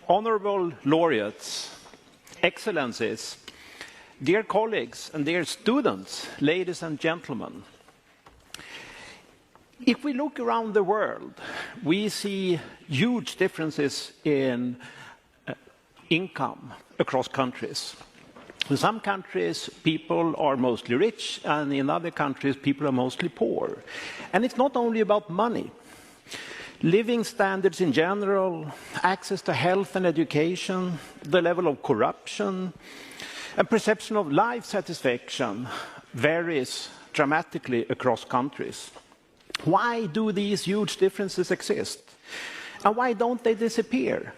Honorable laureates, excellencies, dear colleagues and dear students, ladies and gentlemen. If we look around the world, we see huge differences in income across countries. In some countries, people are mostly rich, and in other countries, people are mostly poor. And it's not only about money. Living standards in general, access to health and education, the level of corruption, and perception of life satisfaction varies dramatically across countries. Why do these huge differences exist? And why don't they disappear?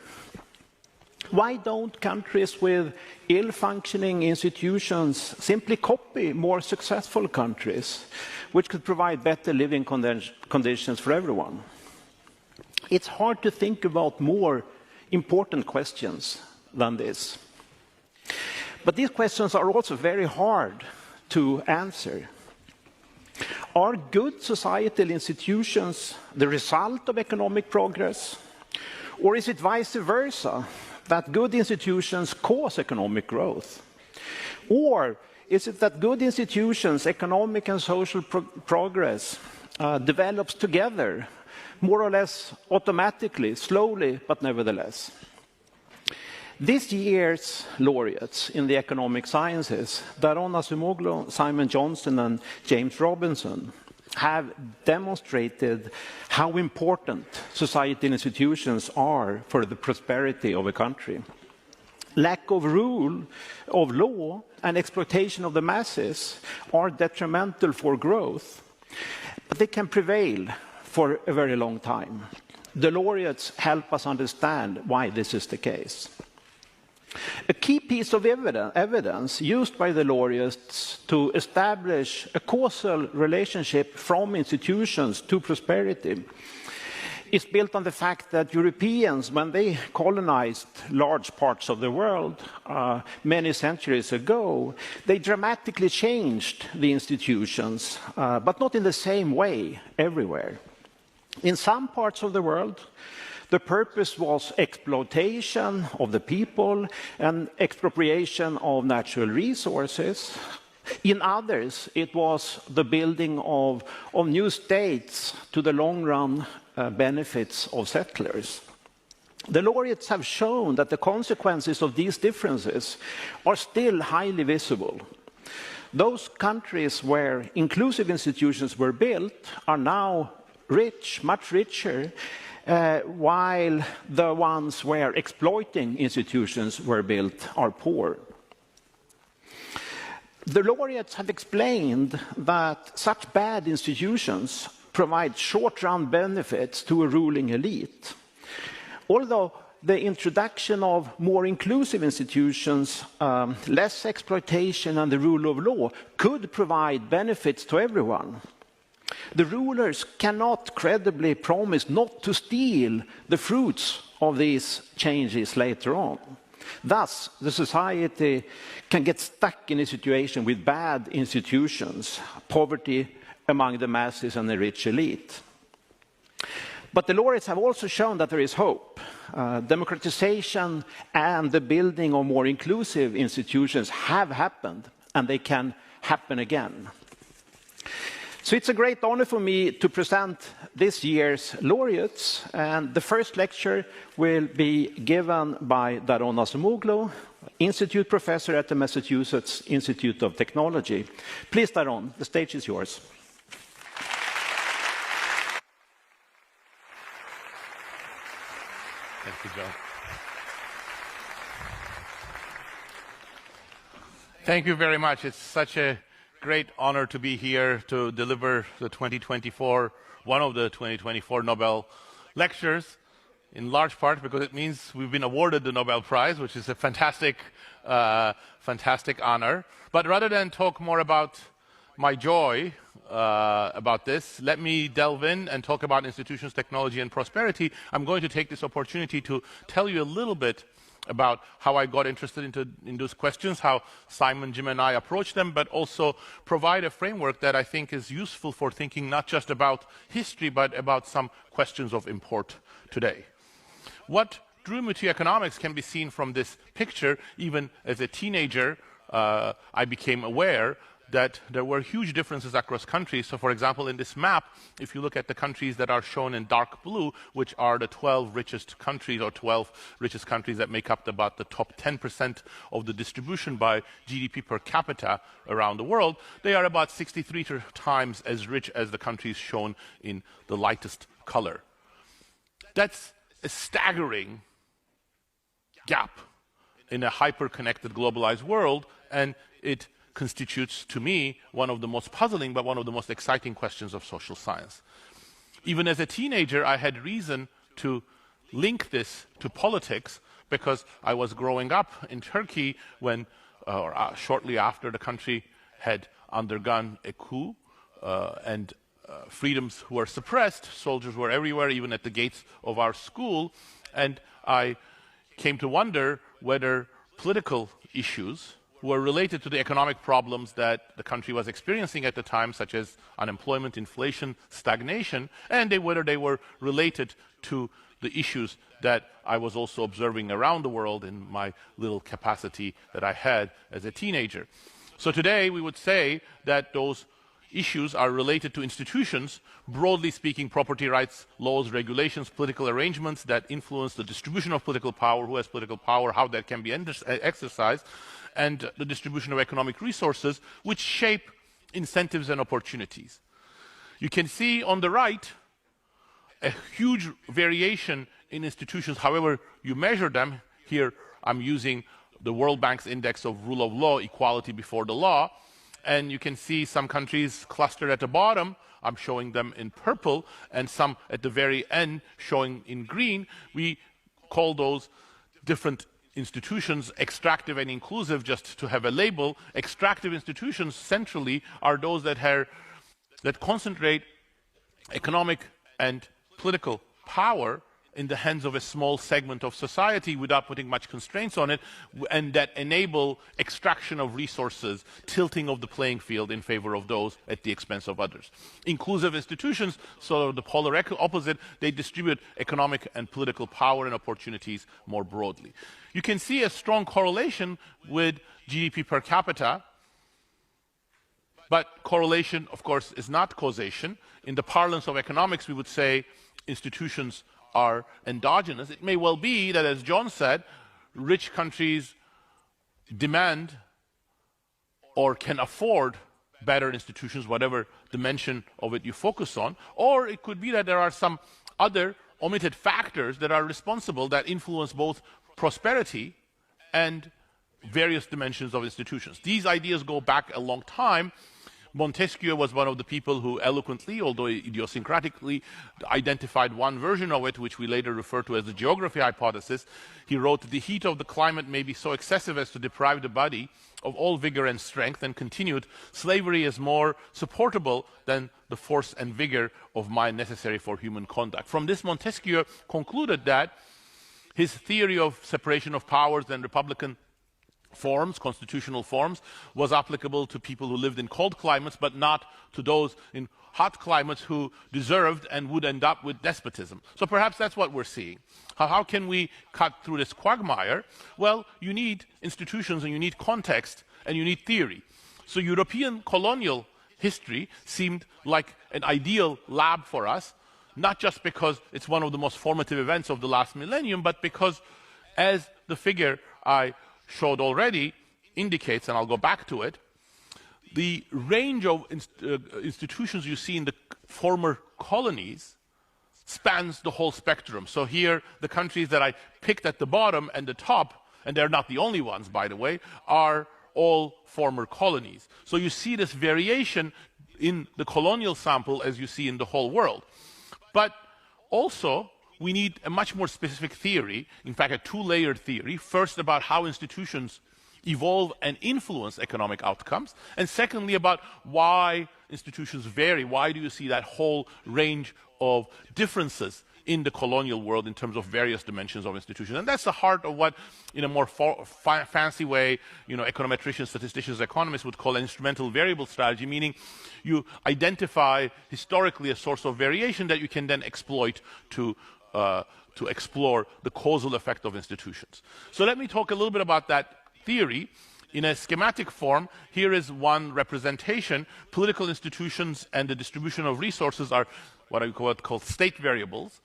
Why don't countries with ill-functioning institutions simply copy more successful countries, which could provide better living conditions for everyone? It's hard to think about more important questions than this. But these questions are also very hard to answer. Are good societal institutions the result of economic progress? Or is it vice versa, that good institutions cause economic growth? Or is it that good institutions, economic and social progress, develops together, more or less automatically, slowly, but nevertheless? This year's laureates in the economic sciences, Acemoglu, Simon Johnson, and James Robinson, have demonstrated how important societal institutions are for the prosperity of a country. Lack of rule of law and exploitation of the masses are detrimental for growth, but they can prevail for a very long time. The laureates help us understand why this is the case. A key piece of evidence used by the laureates to establish a causal relationship from institutions to prosperity is built on the fact that Europeans, when they colonized large parts of the world many centuries ago, they dramatically changed the institutions, but not in the same way everywhere. In some parts of the world, the purpose was exploitation of the people and expropriation of natural resources. In others, it was the building of new states to the long-run benefits of settlers. The laureates have shown that the consequences of these differences are still highly visible. Those countries where inclusive institutions were built are now rich, much richer, while the ones where exploiting institutions were built are poor. The laureates have explained that such bad institutions provide short-run benefits to a ruling elite. Although the introduction of more inclusive institutions, less exploitation and the rule of law could provide benefits to everyone, the rulers cannot credibly promise not to steal the fruits of these changes later on. Thus, the society can get stuck in a situation with bad institutions, poverty among the masses and the rich elite. But the laureates have also shown that there is hope. Democratization and the building of more inclusive institutions have happened, and they can happen again. So it's a great honor for me to present this year's laureates, and the first lecture will be given by Acemoglu, Institute Professor at the Massachusetts Institute of Technology. Please, Daron, the stage is yours. Thank you, John. Thank you very much. It's such a great honor to be here to deliver one of the 2024 Nobel lectures, in large part because it means we've been awarded the Nobel Prize, which is a fantastic honor. But rather than talk more about my joy about this, let me delve in and talk about institutions, technology, and prosperity. I'm going to take this opportunity to tell you a little bit about how I got interested in those questions, how Simon, Jim, and I approached them, but also provide a framework that I think is useful for thinking not just about history, but about some questions of import today. What drew me to economics can be seen from this picture. Even as a teenager, I became aware that there were huge differences across countries. So, for example, in this map, if you look at the countries that are shown in dark blue, which are the 12 richest countries or 12 richest countries that make up about the top 10% of the distribution by GDP per capita around the world, they are about 63 times as rich as the countries shown in the lightest color. That's a staggering gap in a hyper-connected, globalized world, and it constitutes, to me, one of the most puzzling but one of the most exciting questions of social science. Even as a teenager, I had reason to link this to politics because I was growing up in Turkey when, shortly after the country had undergone a coup and freedoms were suppressed. Soldiers were everywhere, even at the gates of our school, and I came to wonder whether political issues were related to the economic problems that the country was experiencing at the time, such as unemployment, inflation, stagnation, and whether they were related to the issues that I was also observing around the world in my little capacity that I had as a teenager. So today we would say that those issues are related to institutions, broadly speaking, property rights, laws, regulations, political arrangements that influence the distribution of political power, who has political power, how that can be exercised, and the distribution of economic resources, which shape incentives and opportunities. You can see on the right a huge variation in institutions, however you measure them. Here I'm using the World Bank's index of rule of law, equality before the law, and you can see some countries clustered at the bottom. I'm showing them in purple, and some at the very end showing in green. We call those different institutions extractive and inclusive, just to have a label. Extractive institutions centrally are those that concentrate economic and political power in the hands of a small segment of society without putting much constraints on it, and that enable extraction of resources, tilting of the playing field in favor of those at the expense of others. Inclusive institutions, so the polar opposite, they distribute economic and political power and opportunities more broadly. You can see a strong correlation with GDP per capita, but correlation, of course, is not causation. In the parlance of economics, we would say institutions are endogenous. It may well be that, as John said, rich countries demand or can afford better institutions, whatever dimension of it you focus on, or it could be that there are some other omitted factors that are responsible that influence both prosperity and various dimensions of institutions. These ideas go back a long time. Montesquieu was one of the people who eloquently, although idiosyncratically, identified one version of it, which we later refer to as the geography hypothesis. He wrote, "The heat of the climate may be so excessive as to deprive the body of all vigor and strength," and continued, "Slavery is more supportable than the force and vigor of mind necessary for human conduct." From this, Montesquieu concluded that his theory of separation of powers and republican forms, constitutional forms, was applicable to people who lived in cold climates, but not to those in hot climates who deserved and would end up with despotism. So perhaps that's what we're seeing. How can we cut through this quagmire? Well, you need institutions, and you need context, and you need theory. So European colonial history seemed like an ideal lab for us, not just because it's one of the most formative events of the last millennium, but because, as the figure I showed already indicates, and I'll go back to it, the range of institutions you see in the former colonies spans the whole spectrum. So here, the countries that I picked at the bottom and the top, and they're not the only ones, by the way, are all former colonies. So you see this variation in the colonial sample as you see in the whole world. But also, we need a much more specific theory, in fact, a two-layered theory. First, about how institutions evolve and influence economic outcomes, and secondly, about why institutions vary. Why do you see that whole range of differences in the colonial world in terms of various dimensions of institutions? And that's the heart of what, in a more fancy way, econometricians, statisticians, economists would call an instrumental variable strategy, meaning you identify historically a source of variation that you can then exploit to to explore the causal effect of institutions. So let me talk a little bit about that theory. In a schematic form, here is one representation. Political institutions and the distribution of resources are what I call state variables.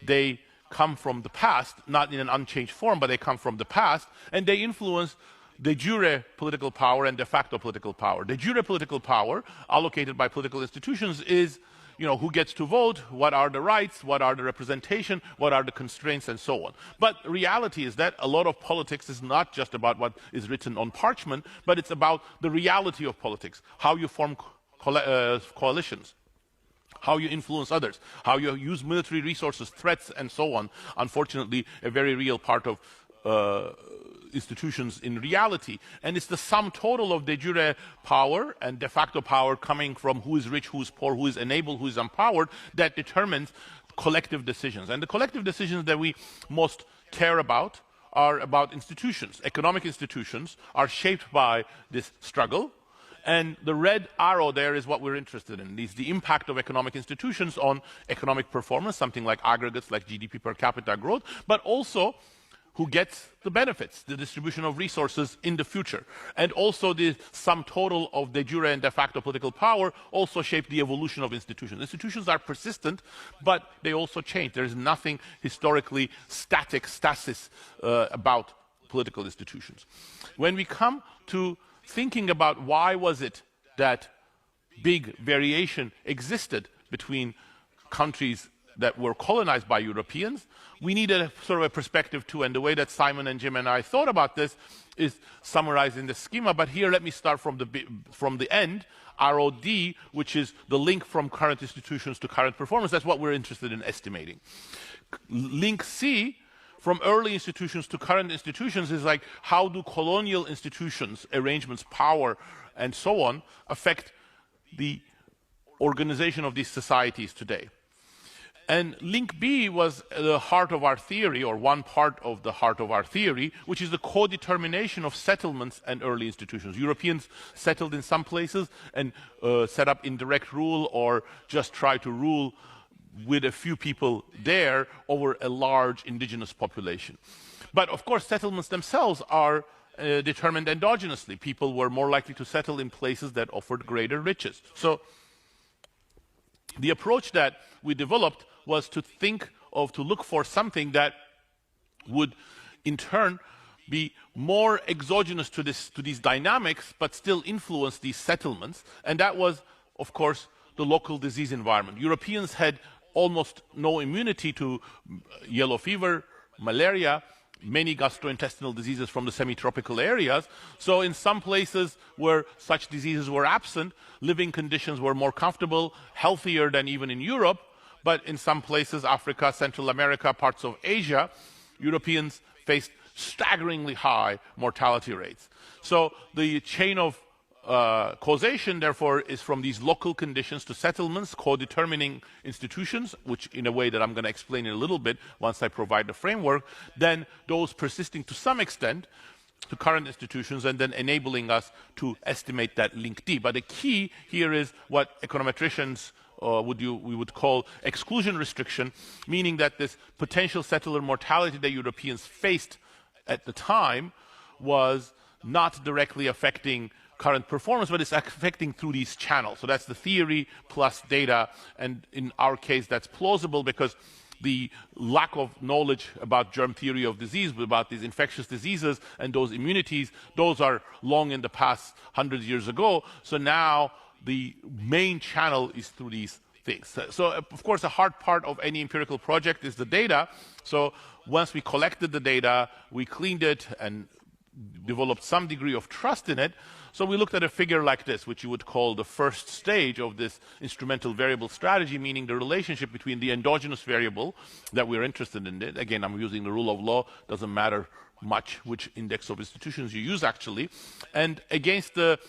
They come from the past, not in an unchanged form, but they come from the past, and they influence de jure political power and de facto political power. De jure political power allocated by political institutions is, who gets to vote, what are the rights, what are the representation, what are the constraints, and so on. But reality is that a lot of politics is not just about what is written on parchment, but it's about the reality of politics, how you form coalitions, how you influence others, how you use military resources, threats, and so on. Unfortunately, a very real part of institutions in reality. And it's the sum total of de jure power and de facto power coming from who is rich, who is poor, who is enabled, who is empowered, that determines collective decisions. And the collective decisions that we most care about are about institutions. Economic institutions are shaped by this struggle. And the red arrow there is what we're interested in. It's the impact of economic institutions on economic performance, something like aggregates like GDP per capita growth, but also who gets the benefits, the distribution of resources in the future. And also the sum total of de jure and de facto political power also shape the evolution of institutions. Institutions are persistent, but they also change. There is nothing historically stasis about political institutions. When we come to thinking about why was it that big variation existed between countries that were colonized by Europeans, we need a sort of a perspective too, and the way that Simon and Jim and I thought about this is summarized in the schema, but here let me start from the end, ROD, which is the link from current institutions to current performance. That's what we're interested in estimating. Link C, from early institutions to current institutions, is like how do colonial institutions, arrangements, power, and so on affect the organization of these societies today. And link B was the heart of our theory, or one part of the heart of our theory, which is the co-determination of settlements and early institutions. Europeans settled in some places and set up indirect rule or just try to rule with a few people there over a large indigenous population. But of course, settlements themselves are determined endogenously. People were more likely to settle in places that offered greater riches. So the approach that we developed was to look for something that would in turn be more exogenous to these dynamics, but still influence these settlements. And that was, of course, the local disease environment. Europeans had almost no immunity to yellow fever, malaria, many gastrointestinal diseases from the semi-tropical areas. So in some places where such diseases were absent, living conditions were more comfortable, healthier than even in Europe. But in some places, Africa, Central America, parts of Asia, Europeans faced staggeringly high mortality rates. So the chain of causation, therefore, is from these local conditions to settlements, co-determining institutions, which in a way that I'm going to explain in a little bit once I provide the framework, then those persisting to some extent to current institutions, and then enabling us to estimate that link D. But the key here is what econometricians we would call exclusion restriction, meaning that this potential settler mortality that Europeans faced at the time was not directly affecting current performance, but it's affecting through these channels. So that's the theory plus data, and in our case that's plausible because the lack of knowledge about germ theory of disease, about these infectious diseases and those immunities, those are long in the past, hundreds of years ago. So now the main channel is through these things. So of course, a hard part of any empirical project is the data. So once we collected the data, we cleaned it and developed some degree of trust in it. So we looked at a figure like this, which you would call the first stage of this instrumental variable strategy, meaning the relationship between the endogenous variable that we're interested in. Again, I'm using the rule of law, doesn't matter much which index of institutions you use actually, and against the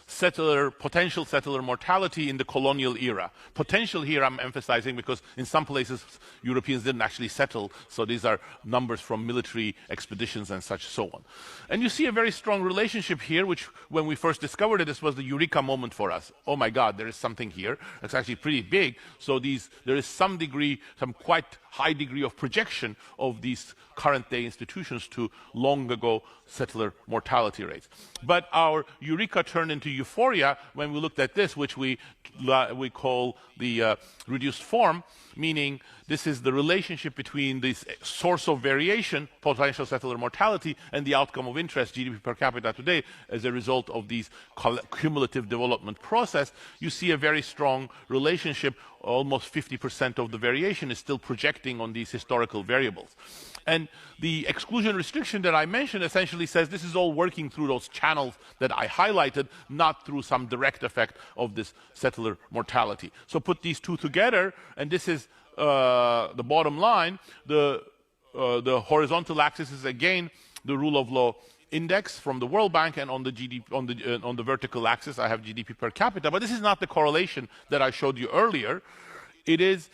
potential settler mortality in the colonial era. Potential here I'm emphasizing because in some places Europeans didn't actually settle, so these are numbers from military expeditions and such so on. And you see a very strong relationship here, which when we first discovered it, this was the eureka moment for us. Oh my God, there is something here. It's actually pretty big, so there is some quite high degree of projection of these current day institutions to long ago settler mortality rates. But our eureka turned into euphoria when we looked at this, which we call the reduced form, meaning this is the relationship between this source of variation, potential settler mortality, and the outcome of interest, GDP per capita today, as a result of these cumulative development process. You see a very strong relationship. Almost 50% of the variation is still projecting on these historical variables. And the exclusion restriction that I mentioned essentially says this is all working through those channels that I highlighted, not through some direct effect of this settler mortality. So put these two together, and this is the bottom line. The horizontal axis is again the rule of law index from the World Bank, and on the vertical axis I have GDP per capita. But this is not the correlation that I showed you earlier. It is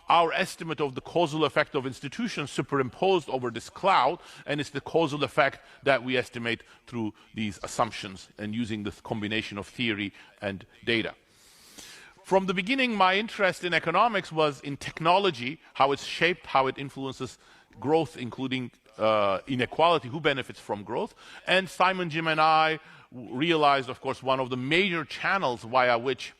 our estimate of the causal effect of institutions superimposed over this cloud, and it's the causal effect that we estimate through these assumptions and using this combination of theory and data. From the beginning, my interest in economics was in technology, how it's shaped, how it influences growth, including inequality, who benefits from growth. And Simon, Jim, and I realized, of course, one of the major channels via which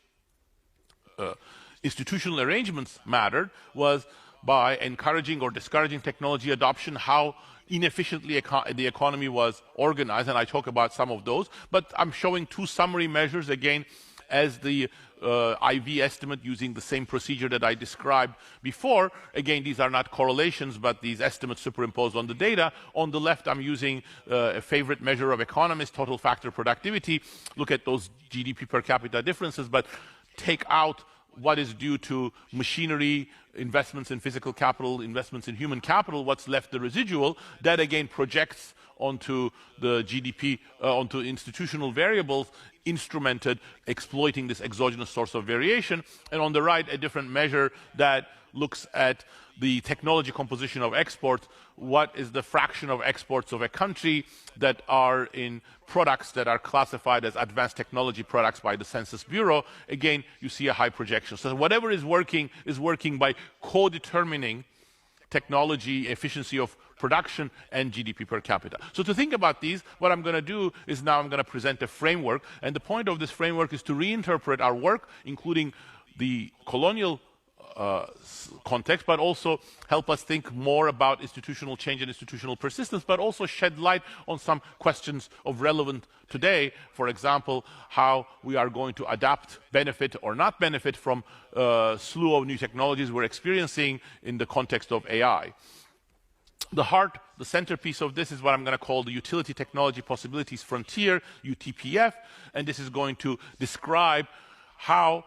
institutional arrangements mattered was by encouraging or discouraging technology adoption, how inefficiently the economy was organized, and I talk about some of those. But I'm showing two summary measures, again, as the IV estimate using the same procedure that I described before. Again, these are not correlations, but these estimates superimposed on the data. On the left, I'm using a favorite measure of economists, total factor productivity. Look at those GDP per capita differences, but take out what is due to machinery, investments in physical capital, investments in human capital, what's left the residual. That again projects onto the GDP, onto institutional variables, instrumented, exploiting this exogenous source of variation. And on the right, a different measure that looks at the technology composition of exports. What is the fraction of exports of a country that are in products that are classified as advanced technology products by the Census Bureau? Again, you see a high projection. So whatever is working by co-determining technology, efficiency of production, and GDP per capita. So to think about these, what I'm going to do is now I'm going to present a framework, and the point of this framework is to reinterpret our work, including the colonial context, but also help us think more about institutional change and institutional persistence, but also shed light on some questions of relevance today. For example, how we are going to adapt, benefit or not benefit from a slew of new technologies we're experiencing in the context of AI. The centerpiece of this is what I'm going to call the Utility Technology Possibilities Frontier, UTPF, and this is going to describe how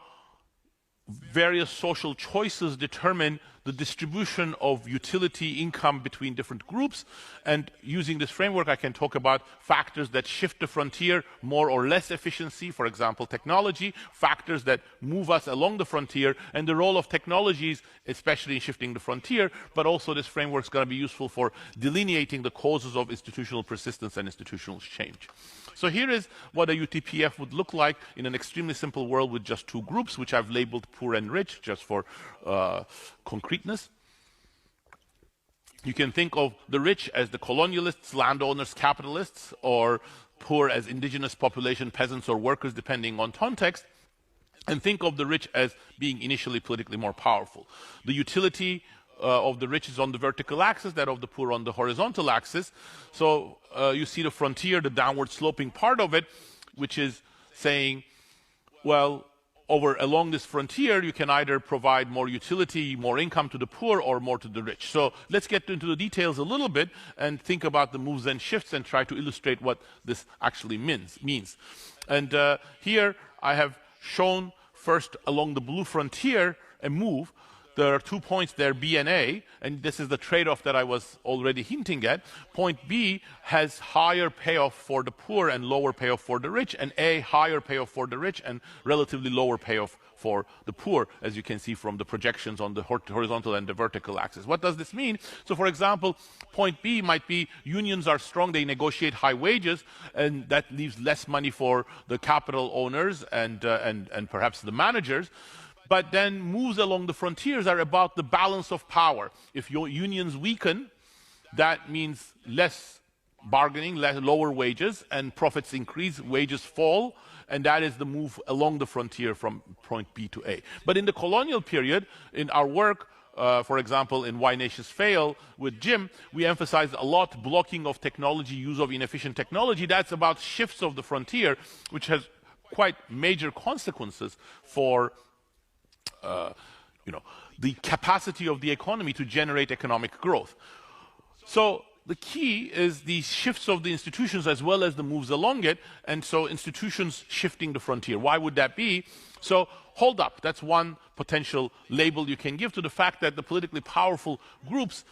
various social choices determine the distribution of utility income between different groups. And using this framework, I can talk about factors that shift the frontier, more or less efficiency, for example, technology, factors that move us along the frontier, and the role of technologies, especially in shifting the frontier. But also this framework is going to be useful for delineating the causes of institutional persistence and institutional change. So here is what a UTPF would look like in an extremely simple world with just two groups, which I've labeled poor and rich, just for concreteness. You can think of the rich as the colonialists, landowners, capitalists, or poor as indigenous population, peasants or workers, depending on context. And think of the rich as being initially politically more powerful. The utility of the rich is on the vertical axis, that of the poor on the horizontal axis. So you see the frontier, the downward sloping part of it, which is saying, well, along this frontier, you can either provide more utility, more income to the poor, or more to the rich. So let's get into the details a little bit and think about the moves and shifts and try to illustrate what this actually means. And here I have shown first along the blue frontier a move there are 2 points there, B and A, and this is the trade-off that I was already hinting at. Point B has higher payoff for the poor and lower payoff for the rich, and A higher payoff for the rich and relatively lower payoff for the poor, as you can see from the projections on the horizontal and the vertical axis. What does this mean? So, for example, point B might be unions are strong, they negotiate high wages, and that leaves less money for the capital owners and perhaps the managers. But then moves along the frontiers are about the balance of power. If your unions weaken, that means less bargaining, lower wages, and profits increase, wages fall, and that is the move along the frontier from point B to A. But in the colonial period, in our work, for example, in Why Nations Fail with Jim, we emphasized a lot blocking of technology, use of inefficient technology. That's about shifts of the frontier, which has quite major consequences for the capacity of the economy to generate economic growth. So the key is the shifts of the institutions as well as the moves along it, and so institutions shifting the frontier. Why would that be? So hold up, that's one potential label you can give to the fact that the politically powerful groups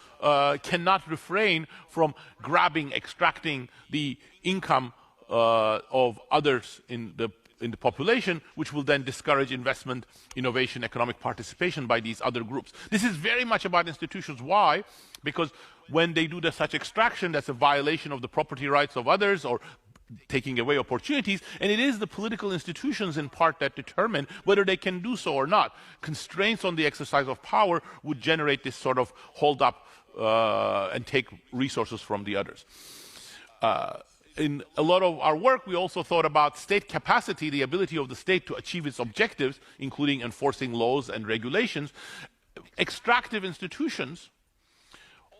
cannot refrain from grabbing, extracting the income of others in the population, which will then discourage investment, innovation, economic participation by these other groups. This is very much about institutions. Why? Because when they do such extraction, that's a violation of the property rights of others or taking away opportunities, and it is the political institutions in part that determine whether they can do so or not. Constraints on the exercise of power would generate this sort of hold up and take resources from the others. In a lot of our work, we also thought about state capacity, the ability of the state to achieve its objectives, including enforcing laws and regulations. Extractive institutions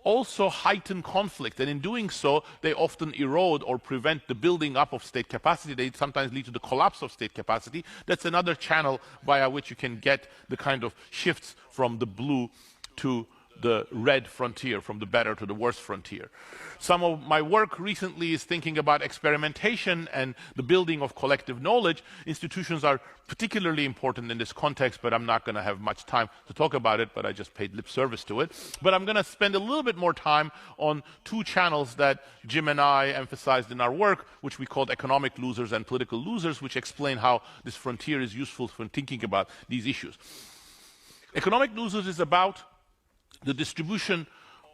also heighten conflict, and in doing so, they often erode or prevent the building up of state capacity. They sometimes lead to the collapse of state capacity. That's another channel via which you can get the kind of shifts from the blue to the red frontier, from the better to the worse frontier. Some of my work recently is thinking about experimentation and the building of collective knowledge. Institutions are particularly important in this context, but I'm not going to have much time to talk about it, but I just paid lip service to it. But I'm going to spend a little bit more time on 2 channels that Jim and I emphasized in our work, which we called economic losers and political losers, which explain how this frontier is useful for thinking about these issues. Economic losers is about the distribution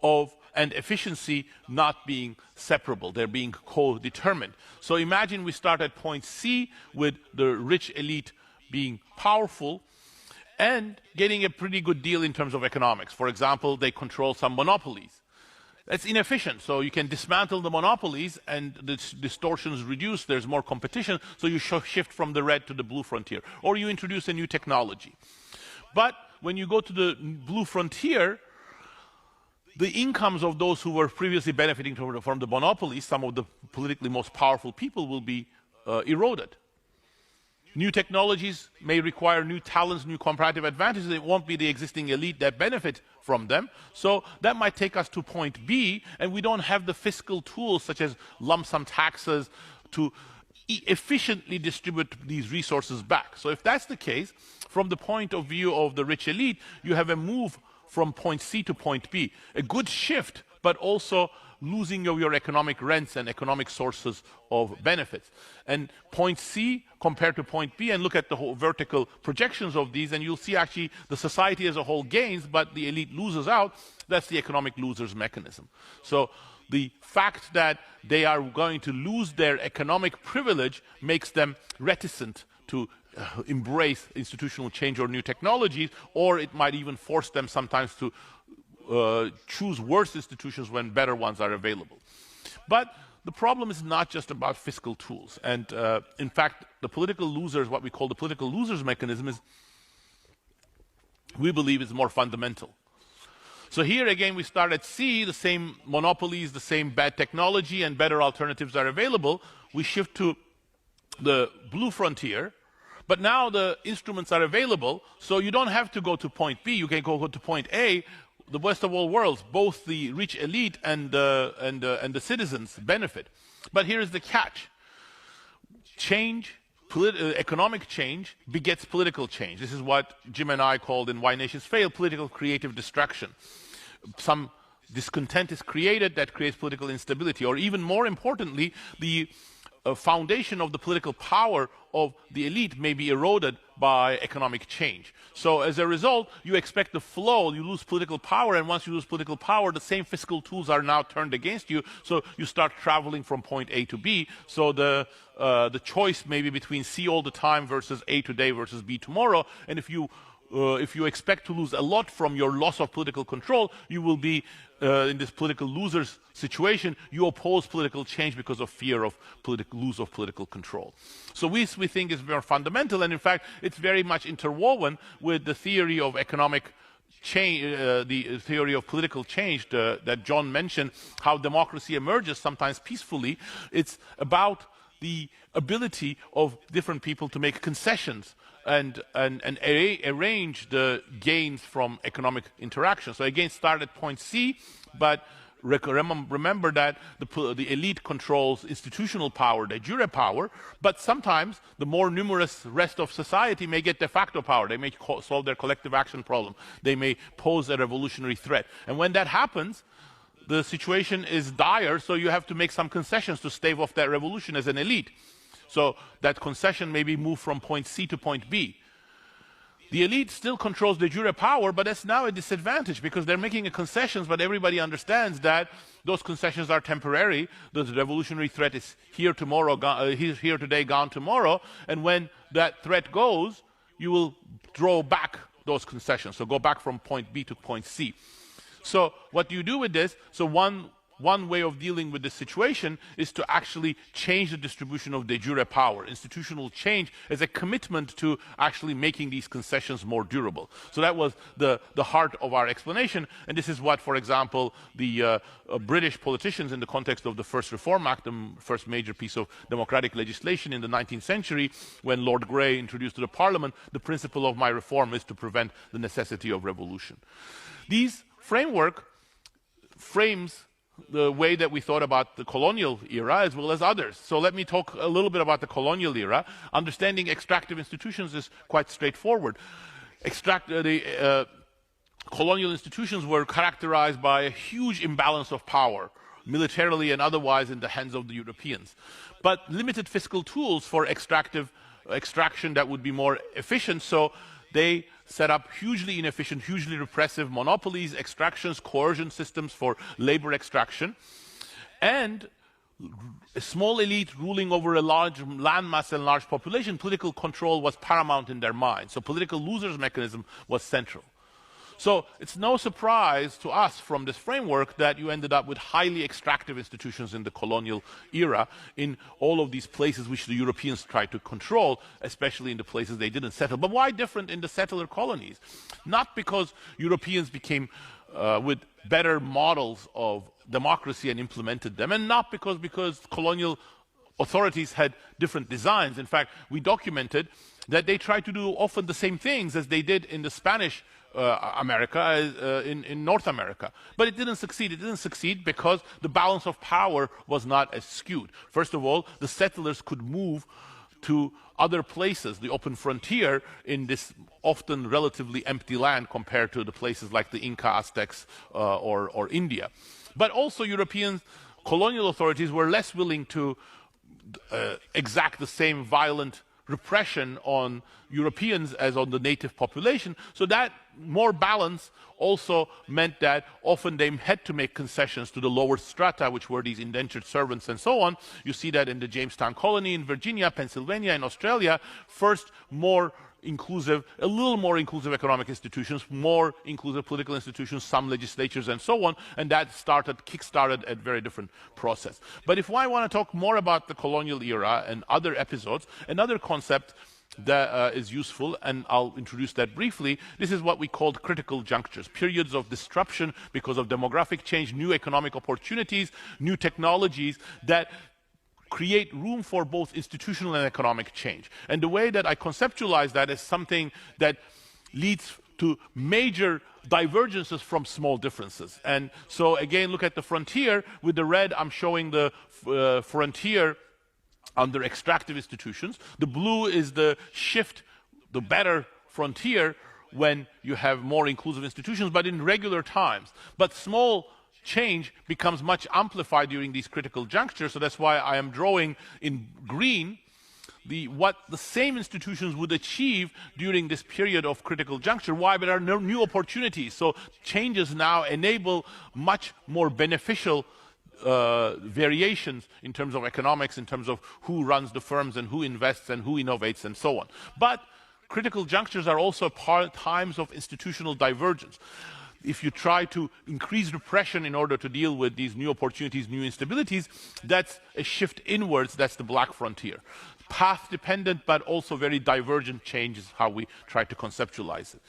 of and efficiency not being separable. They're being co-determined. So imagine we start at point C with the rich elite being powerful and getting a pretty good deal in terms of economics. For example, they control some monopolies. That's inefficient, so you can dismantle the monopolies and the distortions reduce, there's more competition, so you shift from the red to the blue frontier. Or you introduce a new technology. But when you go to the blue frontier, the incomes of those who were previously benefiting from the monopolies, some of the politically most powerful people, will be eroded. New technologies may require new talents, new comparative advantages. It won't be the existing elite that benefit from them. So that might take us to point B, and we don't have the fiscal tools such as lump sum taxes to efficiently distribute these resources back. So if that's the case, from the point of view of the rich elite, you have a move from point C to point B. A good shift, but also losing of your economic rents and economic sources of benefits. And point C compared to point B, and look at the whole vertical projections of these, and you'll see actually the society as a whole gains, but the elite loses out. That's the economic losers mechanism. So the fact that they are going to lose their economic privilege makes them reticent to embrace institutional change or new technologies, or it might even force them sometimes to choose worse institutions when better ones are available. But the problem is not just about fiscal tools. And in fact, the political losers, what we call the political losers mechanism, is, we believe, is more fundamental. So here again, we start at C, the same monopolies, the same bad technology, and better alternatives are available. We shift to the blue frontier, but now the instruments are available, so you don't have to go to point B, you can go to point A. The best of all worlds, both the rich elite and the citizens benefit. But here is the catch. Change economic change begets political change. This is what Jim and I called in Why Nations Fail political creative distraction. Some discontent is created that creates political instability, or even more importantly, the foundation of the political power of the elite may be eroded by economic change. So as a result, you expect the flow, you lose political power, and once you lose political power, the same fiscal tools are now turned against you, so you start traveling from point A to B. So the choice may be between C all the time versus A today versus B tomorrow, and if you expect to lose a lot from your loss of political control, you will be in this political losers situation. You oppose political change because of fear of loss of political control. So we think is very fundamental, and in fact, it's very much interwoven with the theory of economic change, the theory of political change that John mentioned, how democracy emerges sometimes peacefully. It's about the ability of different people to make concessions and arrange the gains from economic interaction. So again, start at point C, but remember that the elite controls institutional power, de jure power, but sometimes the more numerous rest of society may get de facto power. They may solve their collective action problem. They may pose a revolutionary threat. And when that happens, the situation is dire, so you have to make some concessions to stave off that revolution as an elite. So that concession may be moved from point C to point B. The elite still controls de jure power, but that's now a disadvantage because they're making a concessions, but everybody understands that those concessions are temporary. The revolutionary threat is here tomorrow, here today, gone tomorrow, and when that threat goes, you will draw back those concessions. So go back from point B to point C. So what do you do with this? So one way of dealing with this situation is to actually change the distribution of de jure power. Institutional change is a commitment to actually making these concessions more durable. So that was the heart of our explanation, and this is what, for example, the British politicians in the context of the First Reform Act, the first major piece of democratic legislation in the 19th century, when Lord Grey introduced to the Parliament, the principle of my reform is to prevent the necessity of revolution. These framework frames the way that we thought about the colonial era as well as others. So let me talk a little bit about the colonial era. Understanding extractive institutions is quite straightforward. Colonial institutions were characterized by a huge imbalance of power, militarily and otherwise, in the hands of the Europeans. But limited fiscal tools for extraction that would be more efficient, so they set up hugely inefficient, hugely repressive monopolies, extractions, coercion systems for labor extraction, and a small elite ruling over a large landmass and large population. Political control was paramount in their mind. So political losers mechanism was central. So it's no surprise to us from this framework that you ended up with highly extractive institutions in the colonial era in all of these places which the Europeans tried to control, especially in the places they didn't settle. But why different in the settler colonies? Not because Europeans became with better models of democracy and implemented them, and not because colonial authorities had different designs. In fact, we documented that they tried to do often the same things as they did in the Spanish America, in North America. But it didn't succeed. It didn't succeed because the balance of power was not as skewed. First of all, the settlers could move to other places, the open frontier, in this often relatively empty land compared to the places like the Inca, Aztecs, or India. But also European colonial authorities were less willing to exact the same violent repression on Europeans as on the native population. So that more balance also meant that often they had to make concessions to the lower strata, which were these indentured servants and so on. You see that in the Jamestown colony in Virginia, Pennsylvania, and Australia. First, more inclusive, a little more inclusive economic institutions, more inclusive political institutions, some legislatures and so on, and that kick-started a very different process. But if I want to talk more about the colonial era and other episodes, another concept that is useful, and I'll introduce that briefly, this is what we called critical junctures, periods of disruption because of demographic change, new economic opportunities, new technologies that create room for both institutional and economic change. And the way that I conceptualize that is something that leads to major divergences from small differences. And so again, look at the frontier. With the red, I'm showing the frontier under extractive institutions. The blue is the shift, the better frontier, when you have more inclusive institutions, but in regular times. But small change becomes much amplified during these critical junctures, so that's why I am drawing in green what the same institutions would achieve during this period of critical juncture. Why? There are no new opportunities. So changes now enable much more beneficial variations in terms of economics, in terms of who runs the firms and who invests and who innovates and so on. But critical junctures are also times of institutional divergence. If you try to increase repression in order to deal with these new opportunities, new instabilities, that's a shift inwards, that's the black frontier. Path-dependent, but also very divergent change is how we try to conceptualize it.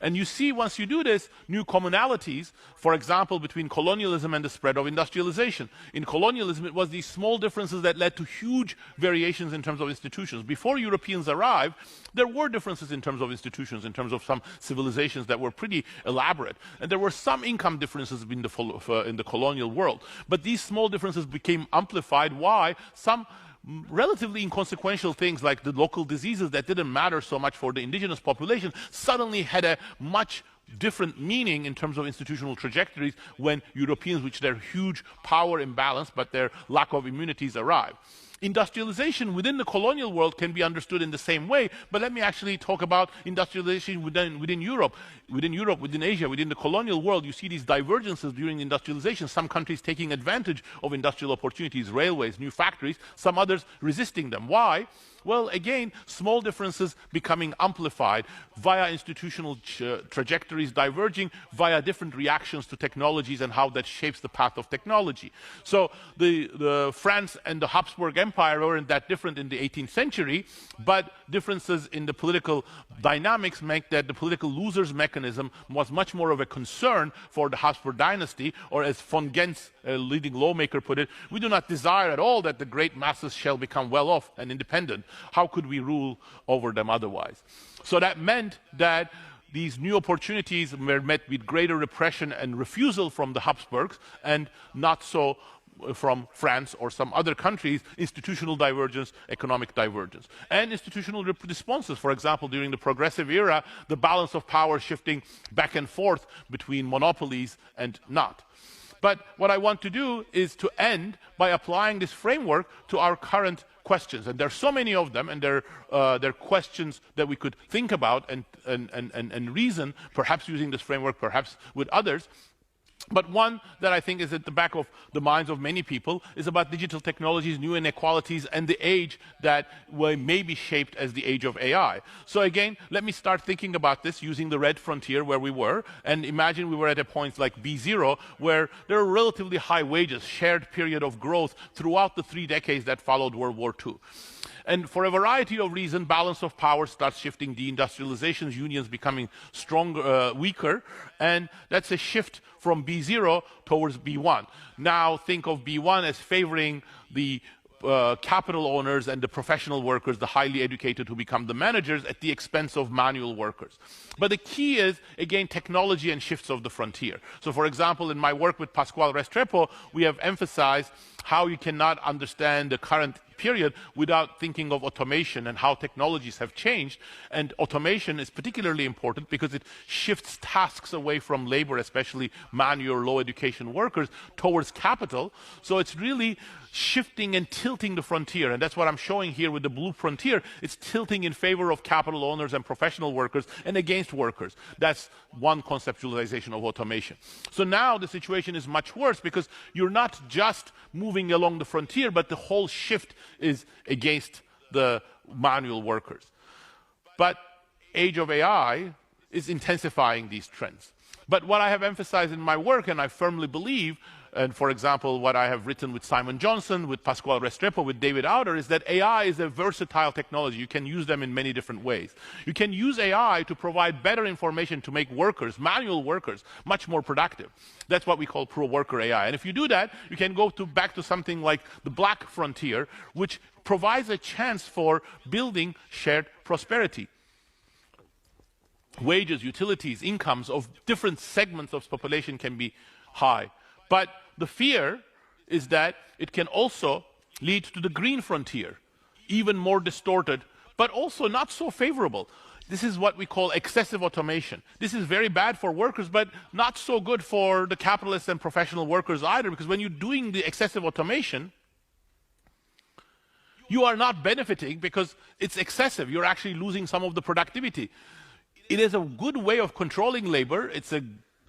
And you see, once you do this, new commonalities, for example, between colonialism and the spread of industrialization. In colonialism, it was these small differences that led to huge variations in terms of institutions. Before Europeans arrived, there were differences in terms of institutions, in terms of some civilizations that were pretty elaborate. And there were some income differences in the colonial world. But these small differences became amplified. Why? Some relatively inconsequential things like the local diseases that didn't matter so much for the indigenous population suddenly had a much different meaning in terms of institutional trajectories when Europeans, with their huge power imbalance but their lack of immunities, arrived. Industrialization within the colonial world can be understood in the same way, but let me actually talk about industrialization within Europe. Within Asia, within the colonial world, you see these divergences during industrialization, some countries taking advantage of industrial opportunities, railways, new factories, some others resisting them. Why? Well, again, small differences becoming amplified via institutional trajectories diverging via different reactions to technologies and how that shapes the path of technology. So the France and the Habsburg Empire weren't that different in the 18th century, but differences in the political dynamics make that the political losers mechanism was much more of a concern for the Habsburg dynasty, or as von Gens, a leading lawmaker, put it, we do not desire at all that the great masses shall become well off and independent. How could we rule over them otherwise? So that meant that these new opportunities were met with greater repression and refusal from the Habsburgs, and not so from France or some other countries, institutional divergence, economic divergence. And institutional responses, for example, during the progressive era, the balance of power shifting back and forth between monopolies and not. But what I want to do is to end by applying this framework to our current questions. And there are so many of them, and they're questions that we could think about and reason, perhaps using this framework, perhaps with others. But one that I think is at the back of the minds of many people is about digital technologies, new inequalities, and the age that may be shaped as the age of AI. So again, let me start thinking about this using the red frontier where we were, and imagine we were at a point like B0, where there are relatively high wages, shared period of growth throughout the 3 decades that followed World War II. And for a variety of reasons, balance of power starts shifting, deindustrializations, unions becoming stronger, weaker, and that's a shift from B0 towards B1. Now think of B1 as favoring the capital owners and the professional workers, the highly educated who become the managers at the expense of manual workers. But the key is, again, technology and shifts of the frontier. So for example, in my work with Pascual Restrepo, we have emphasized how you cannot understand the current period without thinking of automation and how technologies have changed. And automation is particularly important because it shifts tasks away from labor, especially manual or low education workers, towards capital. So it's really shifting and tilting the frontier. And that's what I'm showing here with the blue frontier. It's tilting in favor of capital owners and professional workers and against workers. That's one conceptualization of automation. So now the situation is much worse because you're not just moving along the frontier, but the whole shift is against the manual workers. But age of AI is intensifying these trends. But what I have emphasized in my work, and I firmly believe, and for example, what I have written with Simon Johnson, with Pascual Restrepo, with David Outer, is that AI is a versatile technology. You can use them in many different ways. You can use AI to provide better information to make workers, manual workers, much more productive. That's what we call pro-worker AI. And if you do that, you can go back to something like the black frontier, which provides a chance for building shared prosperity. Wages, utilities, incomes of different segments of population can be high. But the fear is that it can also lead to the green frontier, even more distorted, but also not so favorable. This is what we call excessive automation. This is very bad for workers, but not so good for the capitalists and professional workers either, because when you're doing the excessive automation, you are not benefiting because it's excessive. You're actually losing some of the productivity. It is a good way of controlling labor. It's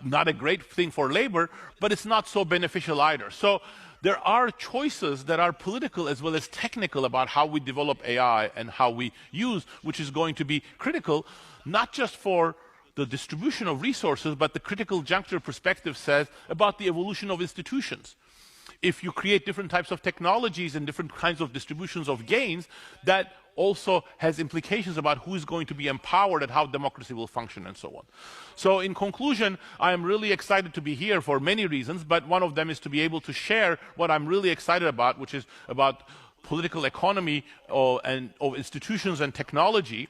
not a great thing for labor, but it's not so beneficial either. So there are choices that are political as well as technical about how we develop AI and how we use, which is going to be critical, not just for the distribution of resources, but the critical juncture perspective says about the evolution of institutions. If you create different types of technologies and different kinds of distributions of gains, that also has implications about who is going to be empowered and how democracy will function and so on. So in conclusion, I am really excited to be here for many reasons, but one of them is to be able to share what I'm really excited about, which is about political economy of institutions and technology.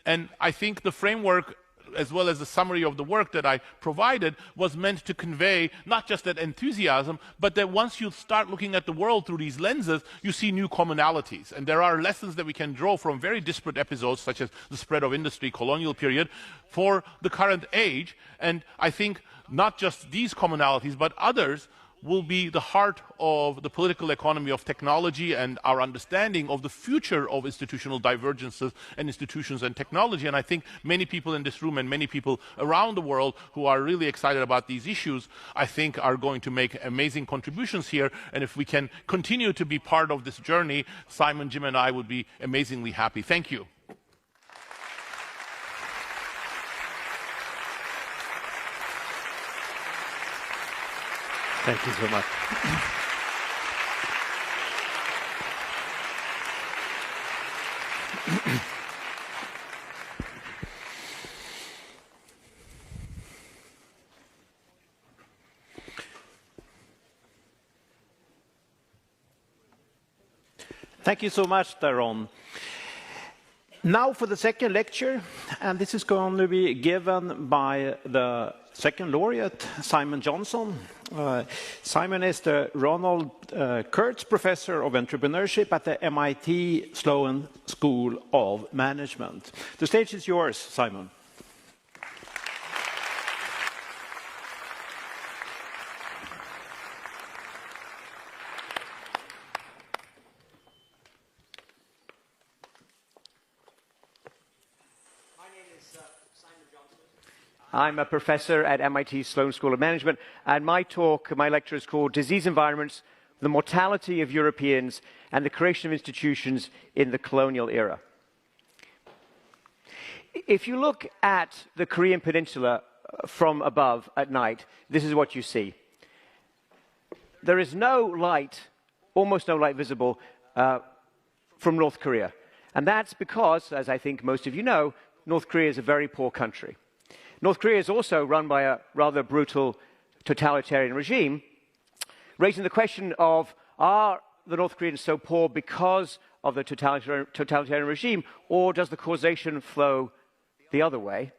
And I think the framework, as well as the summary of the work that I provided, was meant to convey not just that enthusiasm, but that once you start looking at the world through these lenses, you see new commonalities. And there are lessons that we can draw from very disparate episodes, such as the spread of industry, colonial period, for the current age. And I think not just these commonalities, but others will be the heart of the political economy of technology and our understanding of the future of institutional divergences and institutions and technology. And I think many people in this room and many people around the world who are really excited about these issues, I think are going to make amazing contributions here. And if we can continue to be part of this journey, Simon, Jim, and I would be amazingly happy. Thank you. Thank you so much. Thank you so much, Daron. Now for the second lecture, and this is going to be given by the second laureate, Simon Johnson. Simon is the Ronald Kurtz Professor of Entrepreneurship at the MIT Sloan School of Management. The stage is yours, Simon. I'm a professor at MIT Sloan School of Management, and my lecture is called Disease Environments, the Mortality of Europeans and the Creation of Institutions in the Colonial Era. If you look at the Korean Peninsula from above at night, this is what you see. There is no light, almost no light visible from North Korea. And that's because, as I think most of you know, North Korea is a very poor country. North Korea is also run by a rather brutal totalitarian regime, raising the question of, are the North Koreans so poor because of the totalitarian regime, or does the causation flow the other way?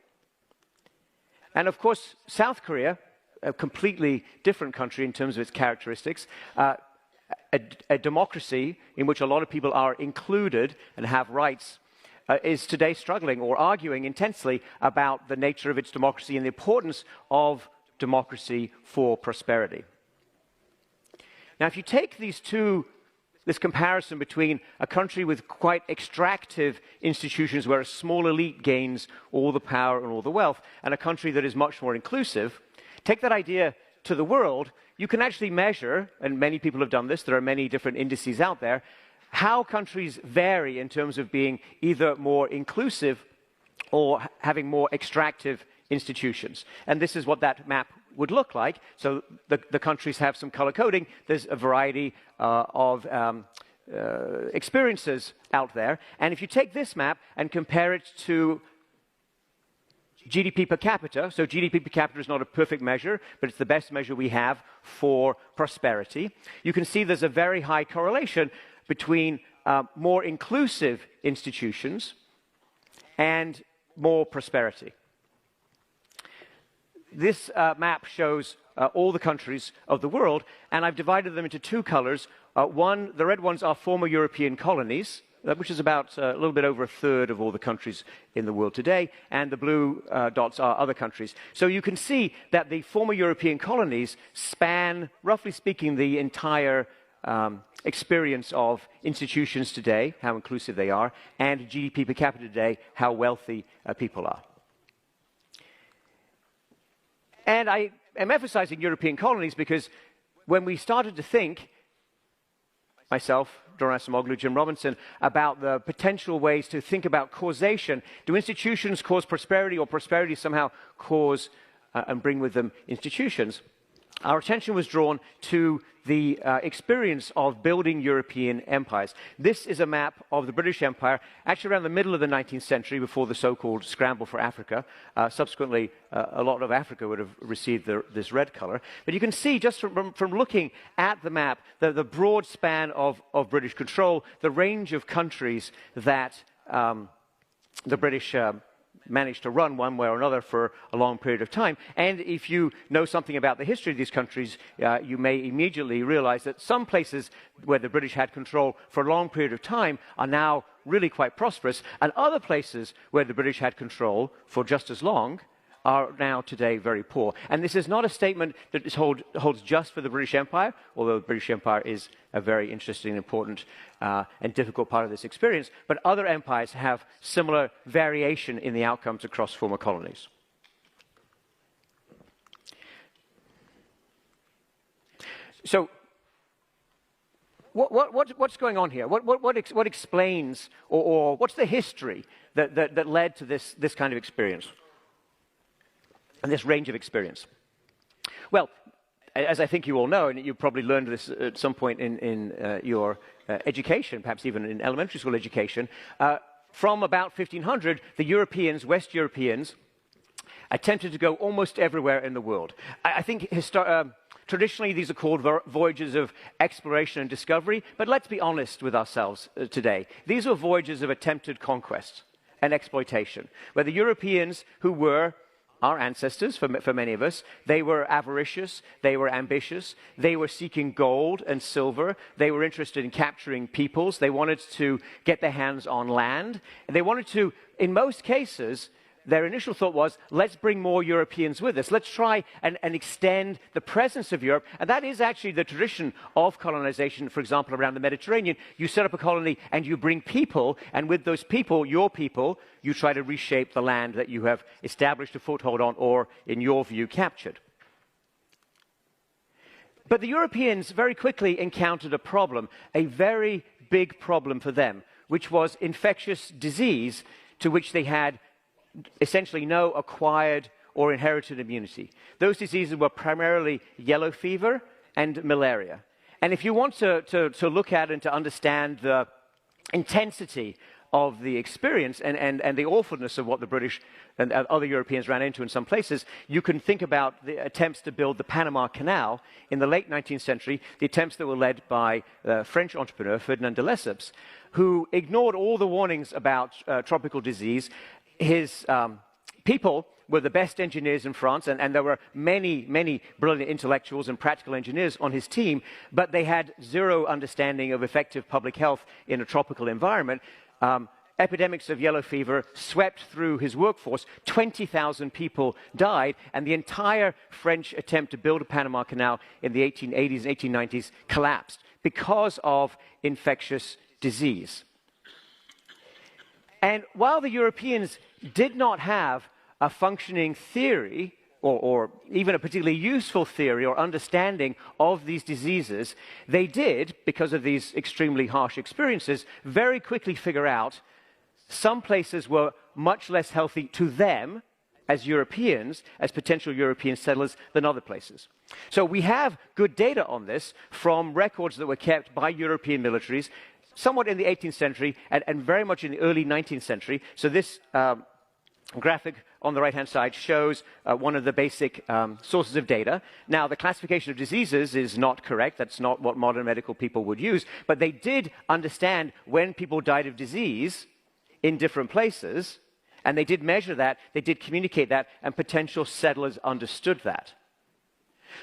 And of course, South Korea, a completely different country in terms of its characteristics, a democracy in which a lot of people are included and have rights, is today struggling or arguing intensely about the nature of its democracy and the importance of democracy for prosperity. Now, if you take this comparison between a country with quite extractive institutions where a small elite gains all the power and all the wealth, and a country that is much more inclusive, take that idea to the world, you can actually measure, and many people have done this, there are many different indices out there, how countries vary in terms of being either more inclusive or having more extractive institutions. And this is what that map would look like. So the countries have some color coding. There's a variety of experiences out there. And if you take this map and compare it to GDP per capita, so GDP per capita is not a perfect measure, but it's the best measure we have for prosperity, you can see there's a very high correlation between more inclusive institutions and more prosperity. This map shows all the countries of the world, and I've divided them into two colors. The red ones are former European colonies, which is about a little bit over a third of all the countries in the world today, and the blue dots are other countries. So you can see that the former European colonies span, roughly speaking, the entire experience of institutions today, how inclusive they are, and GDP per capita today, how wealthy people are. And I am emphasizing European colonies because when we started to think, myself, Dr. Acemoglu, Jim Robinson, about the potential ways to think about causation, do institutions cause prosperity or prosperity somehow cause and bring with them institutions? Our attention was drawn to the experience of building European empires. This is a map of the British Empire, actually around the middle of the 19th century, before the so-called scramble for Africa. Subsequently, a lot of Africa would have received this red color. But you can see, just from looking at the map, the broad span of British control, the range of countries that the British managed to run one way or another for a long period of time. And if you know something about the history of these countries, you may immediately realize that some places where the British had control for a long period of time are now really quite prosperous, and other places where the British had control for just as long are now today very poor. And this is not a statement that holds just for the British Empire, although the British Empire is a very interesting, important, and difficult part of this experience, but other empires have similar variation in the outcomes across former colonies. So, what's going on here? What explains, or what's the history that led to this kind of experience? And this range of experience? Well, as I think you all know, and you probably learned this at some point in your education, perhaps even in elementary school education, from about 1500, the Europeans, West Europeans, attempted to go almost everywhere in the world. I think traditionally these are called voyages of exploration and discovery, but let's be honest with ourselves today. These were voyages of attempted conquest and exploitation, where the Europeans, who were our ancestors, for many of us, they were avaricious, they were ambitious, they were seeking gold and silver, they were interested in capturing peoples, they wanted to get their hands on land, and they wanted to, in most cases, their initial thought was, let's bring more Europeans with us. Let's try and extend the presence of Europe. And that is actually the tradition of colonization, for example, around the Mediterranean. You set up a colony and you bring people, and with those people, your people, you try to reshape the land that you have established a foothold on or, in your view, captured. But the Europeans very quickly encountered a problem, a very big problem for them, which was infectious disease to which they had essentially no acquired or inherited immunity. Those diseases were primarily yellow fever and malaria. And if you want to look at and to understand the intensity of the experience and the awfulness of what the British and other Europeans ran into in some places, you can think about the attempts to build the Panama Canal in the late 19th century, the attempts that were led by the French entrepreneur Ferdinand de Lesseps, who ignored all the warnings about tropical disease. His people were the best engineers in France, and there were many, many brilliant intellectuals and practical engineers on his team, but they had zero understanding of effective public health in a tropical environment. Epidemics of yellow fever swept through his workforce. 20,000 people died, and the entire French attempt to build a Panama Canal in the 1880s and 1890s collapsed because of infectious disease. And while the Europeans did not have a functioning theory, or even a particularly useful theory or understanding of these diseases, they did, because of these extremely harsh experiences, very quickly figure out some places were much less healthy to them as Europeans, as potential European settlers, than other places. So we have good data on this from records that were kept by European militaries somewhat in the 18th century and very much in the early 19th century. So this graphic on the right-hand side shows one of the basic sources of data. Now, the classification of diseases is not correct. That's not what modern medical people would use. But they did understand when people died of disease in different places, and they did measure that, they did communicate that, and potential settlers understood that.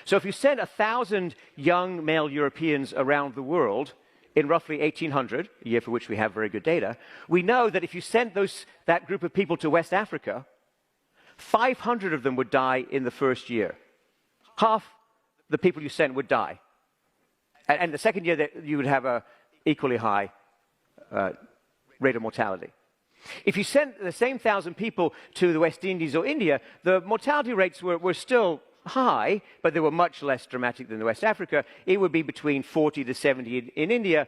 So if you send 1,000 young male Europeans around the world in roughly 1800, a year for which we have very good data, we know that if you sent that group of people to West Africa, 500 of them would die in the first year. Half the people you sent would die. And the second year, you would have an equally high rate of mortality. If you sent the same 1,000 people to the West Indies or India, the mortality rates were still high, but they were much less dramatic than the West Africa. It would be between 40 to 70 in India,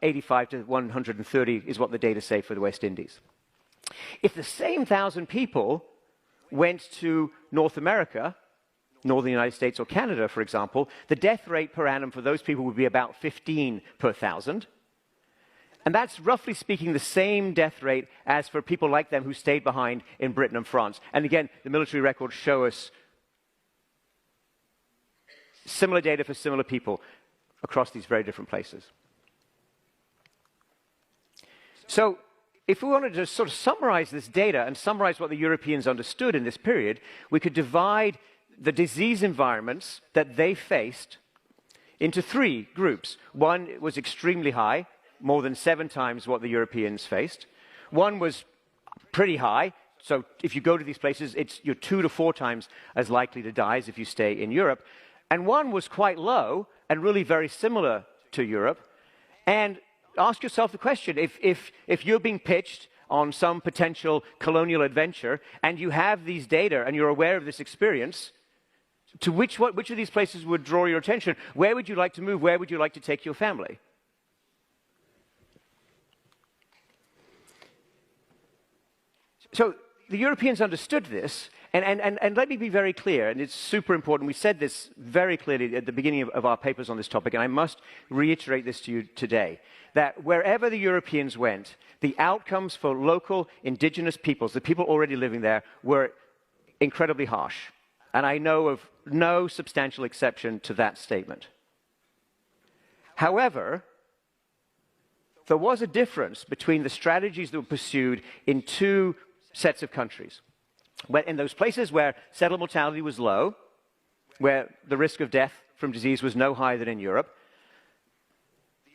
85 to 130 is what the data say for the West Indies. If the same 1,000 people went to North America, Northern United States or Canada, for example, the death rate per annum for those people would be about 15 per 1,000. And that's, roughly speaking, the same death rate as for people like them who stayed behind in Britain and France. And again, the military records show us similar data for similar people across these very different places. So, if we wanted to sort of summarize this data and summarize what the Europeans understood in this period, we could divide the disease environments that they faced into three groups. One was extremely high, more than 7 times what the Europeans faced. One was pretty high, so if you go to these places, you're 2 to 4 times as likely to die as if you stay in Europe. And one was quite low and really very similar to Europe. And ask yourself the question, if you're being pitched on some potential colonial adventure and you have these data and you're aware of this experience, to which of these places would draw your attention? Where would you like to move? Where would you like to take your family? So the Europeans understood this, and let me be very clear, and it's super important. We said this very clearly at the beginning of our papers on this topic, and I must reiterate this to you today, that wherever the Europeans went, the outcomes for local indigenous peoples, the people already living there, were incredibly harsh. And I know of no substantial exception to that statement. However, there was a difference between the strategies that were pursued in two sets of countries. In those places where settled mortality was low, where the risk of death from disease was no higher than in Europe,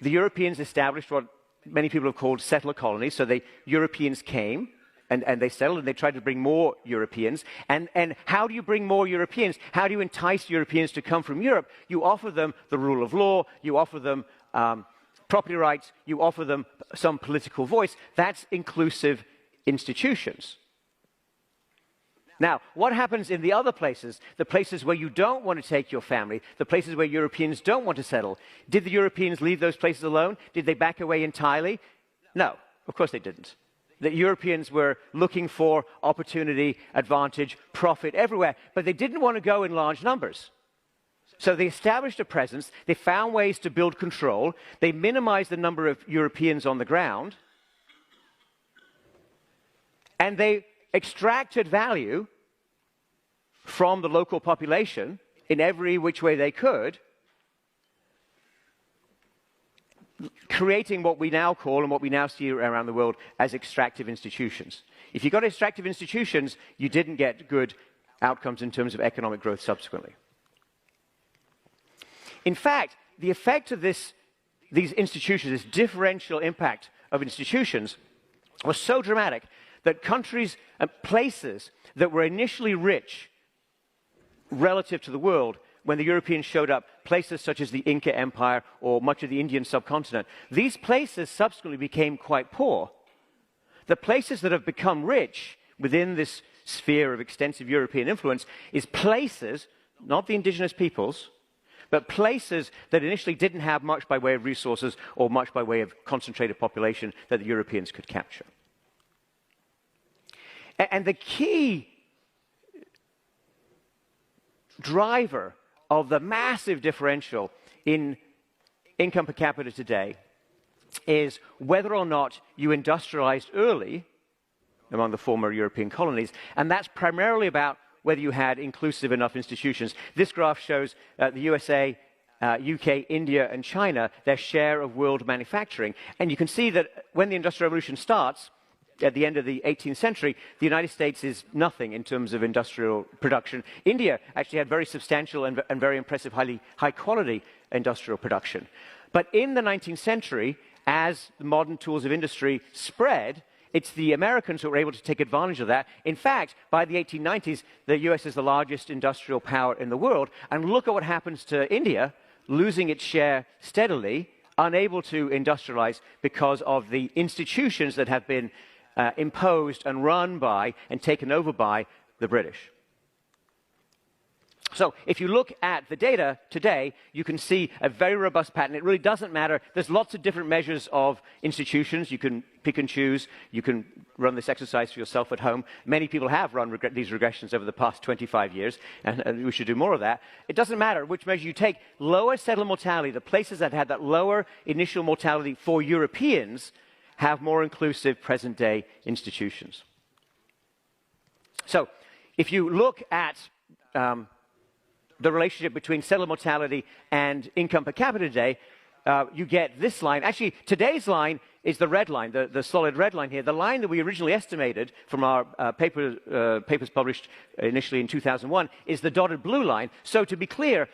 the Europeans established what many people have called settler colonies. So the Europeans came, and they settled, and they tried to bring more Europeans. And how do you bring more Europeans? How do you entice Europeans to come from Europe? You offer them the rule of law, you offer them property rights, you offer them some political voice. That's inclusive institutions. Now, what happens in the other places, the places where you don't want to take your family, the places where Europeans don't want to settle? Did the Europeans leave those places alone? Did they back away entirely? No, of course they didn't. The Europeans were looking for opportunity, advantage, profit everywhere, but they didn't want to go in large numbers. So they established a presence, they found ways to build control, they minimized the number of Europeans on the ground, and they extracted value from the local population in every which way they could, creating what we now call and what we now see around the world as extractive institutions. If you got extractive institutions, you didn't get good outcomes in terms of economic growth subsequently. In fact, the effect of these institutions, this differential impact of institutions, was so dramatic that countries and places that were initially rich relative to the world, when the Europeans showed up, places such as the Inca Empire or much of the Indian subcontinent, these places subsequently became quite poor. The places that have become rich within this sphere of extensive European influence is places, not the indigenous peoples, but places that initially didn't have much by way of resources or much by way of concentrated population that the Europeans could capture. And the key driver of the massive differential in income per capita today is whether or not you industrialized early among the former European colonies, and that's primarily about whether you had inclusive enough institutions. This graph shows the USA, UK, India, and China, their share of world manufacturing. And you can see that when the Industrial Revolution starts, at the end of the 18th century, the United States is nothing in terms of industrial production. India actually had very substantial and very impressive, high-quality industrial production. But in the 19th century, as the modern tools of industry spread, it's the Americans who were able to take advantage of that. In fact, by the 1890s, the US is the largest industrial power in the world. And look at what happens to India, losing its share steadily, unable to industrialize because of the institutions that have been imposed and run by and taken over by the British. So if you look at the data today, you can see a very robust pattern. It really doesn't matter. There's lots of different measures of institutions. You can pick and choose. You can run this exercise for yourself at home. Many people have run these regressions over the past 25 years, and we should do more of that. It doesn't matter which measure you take. Lower settler mortality, the places that had that lower initial mortality for Europeans, have more inclusive present-day institutions. So if you look at the relationship between settler mortality and income per capita today, you get this line. Actually, today's line is the red line, the solid red line here. The line that we originally estimated from our papers published initially in 2001 is the dotted blue line. So to be clear,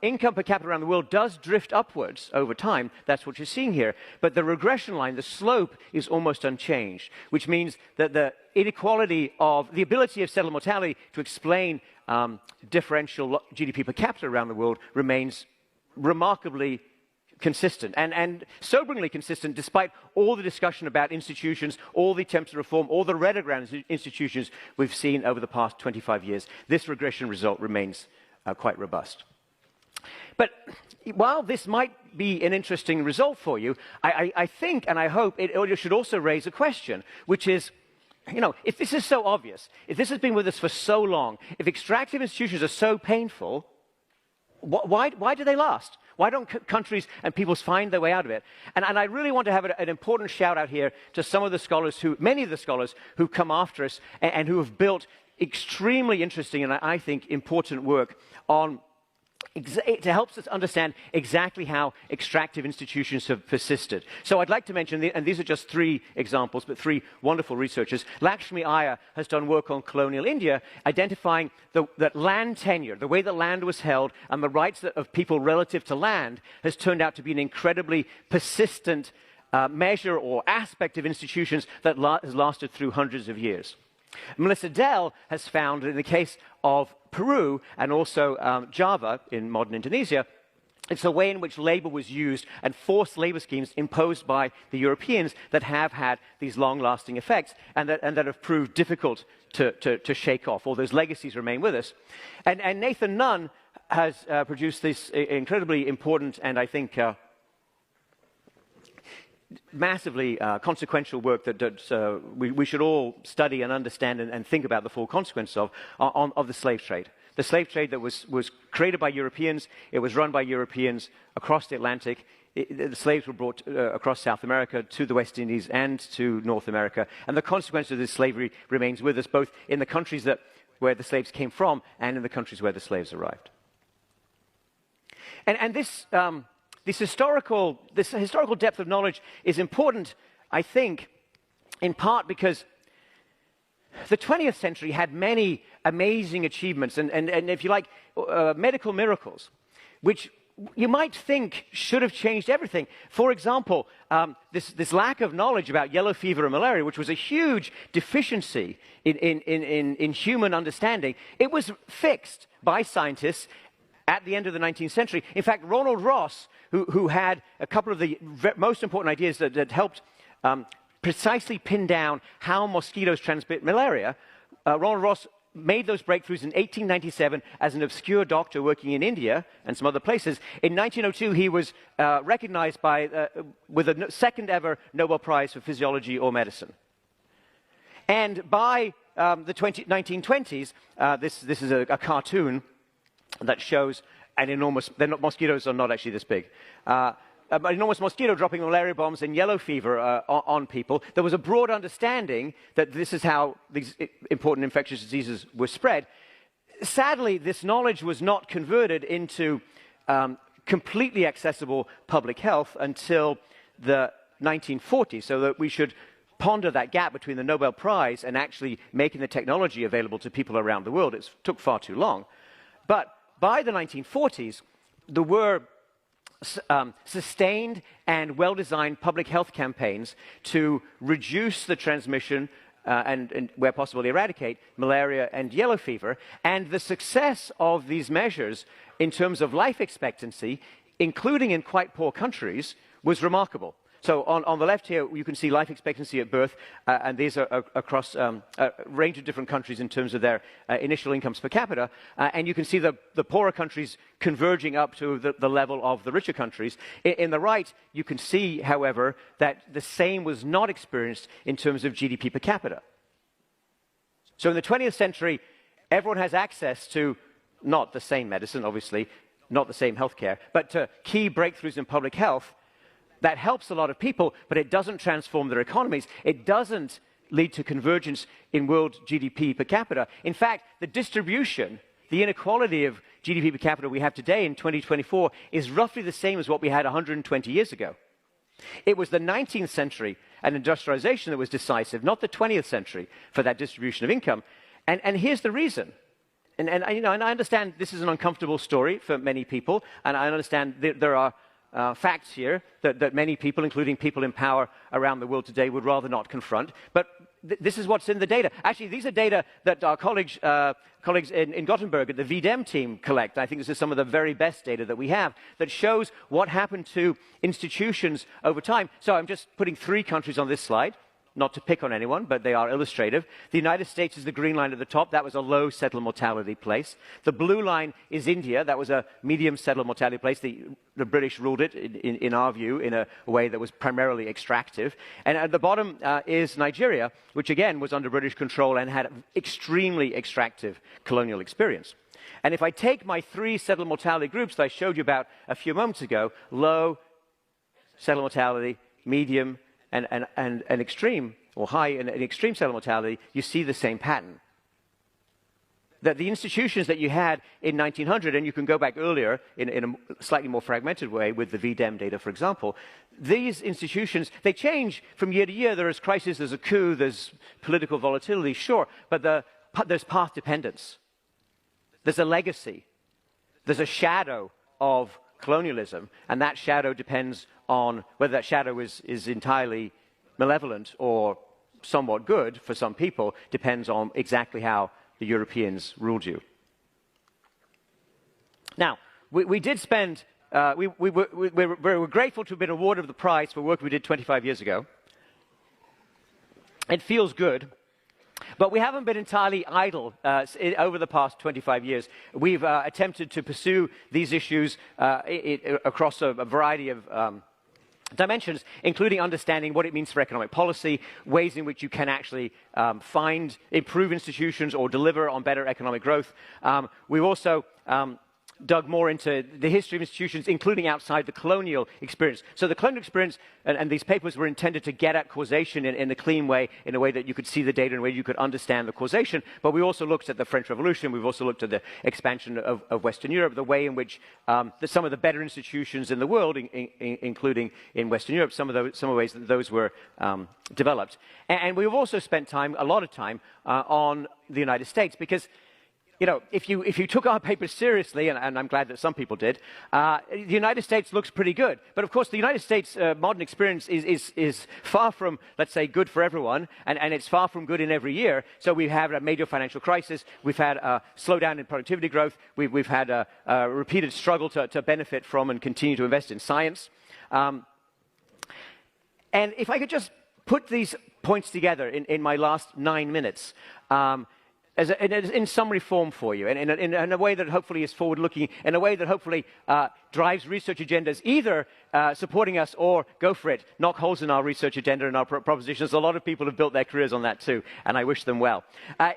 income per capita around the world does drift upwards over time. That's what you're seeing here. But the regression line, the slope, is almost unchanged, which means that the inequality of the ability of settler mortality to explain differential GDP per capita around the world remains remarkably consistent and soberingly consistent despite all the discussion about institutions, all the attempts to reform, all the red around institutions we've seen over the past 25 years. This regression result remains quite robust. But while this might be an interesting result for you, I think and I hope it should also raise a question, which is, you know, if this is so obvious, if this has been with us for so long, if extractive institutions are so painful, why do they last? Why don't countries and peoples find their way out of it? And I really want to have an important shout out here to some of the scholars many of the scholars who've come after us and who have built extremely interesting and I think important work on to help us understand exactly how extractive institutions have persisted. So I'd like to mention, and these are just three examples, but three wonderful researchers. Lakshmi Iyer has done work on colonial India, identifying that land tenure, the way that land was held, and the rights of people relative to land has turned out to be an incredibly persistent measure or aspect of institutions that has lasted through hundreds of years. Melissa Dell has found, in the case of Peru and also Java in modern Indonesia, it's the way in which labor was used and forced labor schemes imposed by the Europeans that have had these long-lasting effects and that have proved difficult to shake off. All those legacies remain with us. And Nathan Nunn has produced this incredibly important and I think massively consequential work that we should all study and understand and think about the full consequences of the slave trade. The slave trade that was created by Europeans, it was run by Europeans across the Atlantic. The slaves were brought across South America to the West Indies and to North America. And the consequence of this slavery remains with us, both in the countries where the slaves came from and in the countries where the slaves arrived. And this historical depth of knowledge is important, I think, in part because the 20th century had many amazing achievements and if you like, medical miracles, which you might think should have changed everything. For example, this lack of knowledge about yellow fever and malaria, which was a huge deficiency in human understanding, it was fixed by scientists at the end of the 19th century. In fact, Ronald Ross, who had a couple of the most important ideas that helped precisely pin down how mosquitoes transmit malaria, Ronald Ross made those breakthroughs in 1897 as an obscure doctor working in India and some other places. In 1902, he was recognized with a second ever Nobel Prize for Physiology or Medicine. And by the 1920s, this is a cartoon that shows an enormous, mosquitoes are not actually this big, an enormous mosquito dropping malaria bombs and yellow fever on people. There was a broad understanding that this is how these important infectious diseases were spread. Sadly, this knowledge was not converted into completely accessible public health until the 1940s, so that we should ponder that gap between the Nobel Prize and actually making the technology available to people around the world. It took far too long. But by the 1940s, there were sustained and well-designed public health campaigns to reduce the transmission and where possible, eradicate malaria and yellow fever. And the success of these measures in terms of life expectancy, including in quite poor countries, was remarkable. So on the left here, you can see life expectancy at birth, and these are across a range of different countries in terms of their initial incomes per capita. And you can see the poorer countries converging up to the level of the richer countries. In the right, you can see, however, that the same was not experienced in terms of GDP per capita. So in the 20th century, everyone has access to not the same medicine, obviously, not the same healthcare, but to key breakthroughs in public health. That helps a lot of people, but it doesn't transform their economies. It doesn't lead to convergence in world GDP per capita. In fact, the distribution, the inequality of GDP per capita we have today in 2024 is roughly the same as what we had 120 years ago. It was the 19th century and industrialization that was decisive, not the 20th century, for that distribution of income. And here's the reason. And I understand this is an uncomfortable story for many people, and I understand there are facts here that many people, including people in power around the world today, would rather not confront. But this is what's in the data. Actually, these are data that our colleagues in Gothenburg at the VDEM team collect. I think this is some of the very best data that we have that shows what happened to institutions over time. So I'm just putting 3 countries on this slide. Not to pick on anyone, but they are illustrative. The United States is the green line at the top. That was a low settler mortality place. The blue line is India. That was a medium settler mortality place. The British ruled it, in our view, in a way that was primarily extractive. And at the bottom is Nigeria, which again was under British control and had extremely extractive colonial experience. And if I take my 3 settler mortality groups that I showed you about a few moments ago, low settler mortality, medium, and extreme, or high and extreme settler mortality, you see the same pattern. That the institutions that you had in 1900, and you can go back earlier in a slightly more fragmented way with the VDEM data, for example, these institutions, they change from year to year. There is crisis, there's a coup, there's political volatility, sure, but there's path dependence. There's a legacy. There's a shadow of colonialism, and that shadow depends on whether that shadow is entirely malevolent or somewhat good for some people, depends on exactly how the Europeans ruled you. Now, we did spend, we were grateful to have been awarded the prize for work we did 25 years ago. It feels good. But we haven't been entirely idle over the past 25 years. We've attempted to pursue these issues across a variety of dimensions, including understanding what it means for economic policy, ways in which you can actually improve institutions or deliver on better economic growth. We've also dug more into the history of institutions, including outside the colonial experience. So the colonial experience and these papers were intended to get at causation in a clean way, in a way that you could see the data, in a way you could understand the causation. But we also looked at the French Revolution. We've also looked at the expansion of Western Europe, the way in which some of the better institutions in the world, including in Western Europe, some of the ways that those were developed. And we've also spent a lot of time on the United States, because you know, if you took our papers seriously, and I'm glad that some people did, the United States looks pretty good. But of course, the United States modern experience is far from, let's say, good for everyone, and it's far from good in every year. So we've had a major financial crisis, we've had a slowdown in productivity growth, we've had a repeated struggle to benefit from and continue to invest in science. And if I could just put these points together in my last 9 minutes, in summary form for you, in a way that hopefully is forward-looking, in a way that hopefully drives research agendas, either supporting us or, go for it, knock holes in our research agenda and our propositions. A lot of people have built their careers on that too, and I wish them well.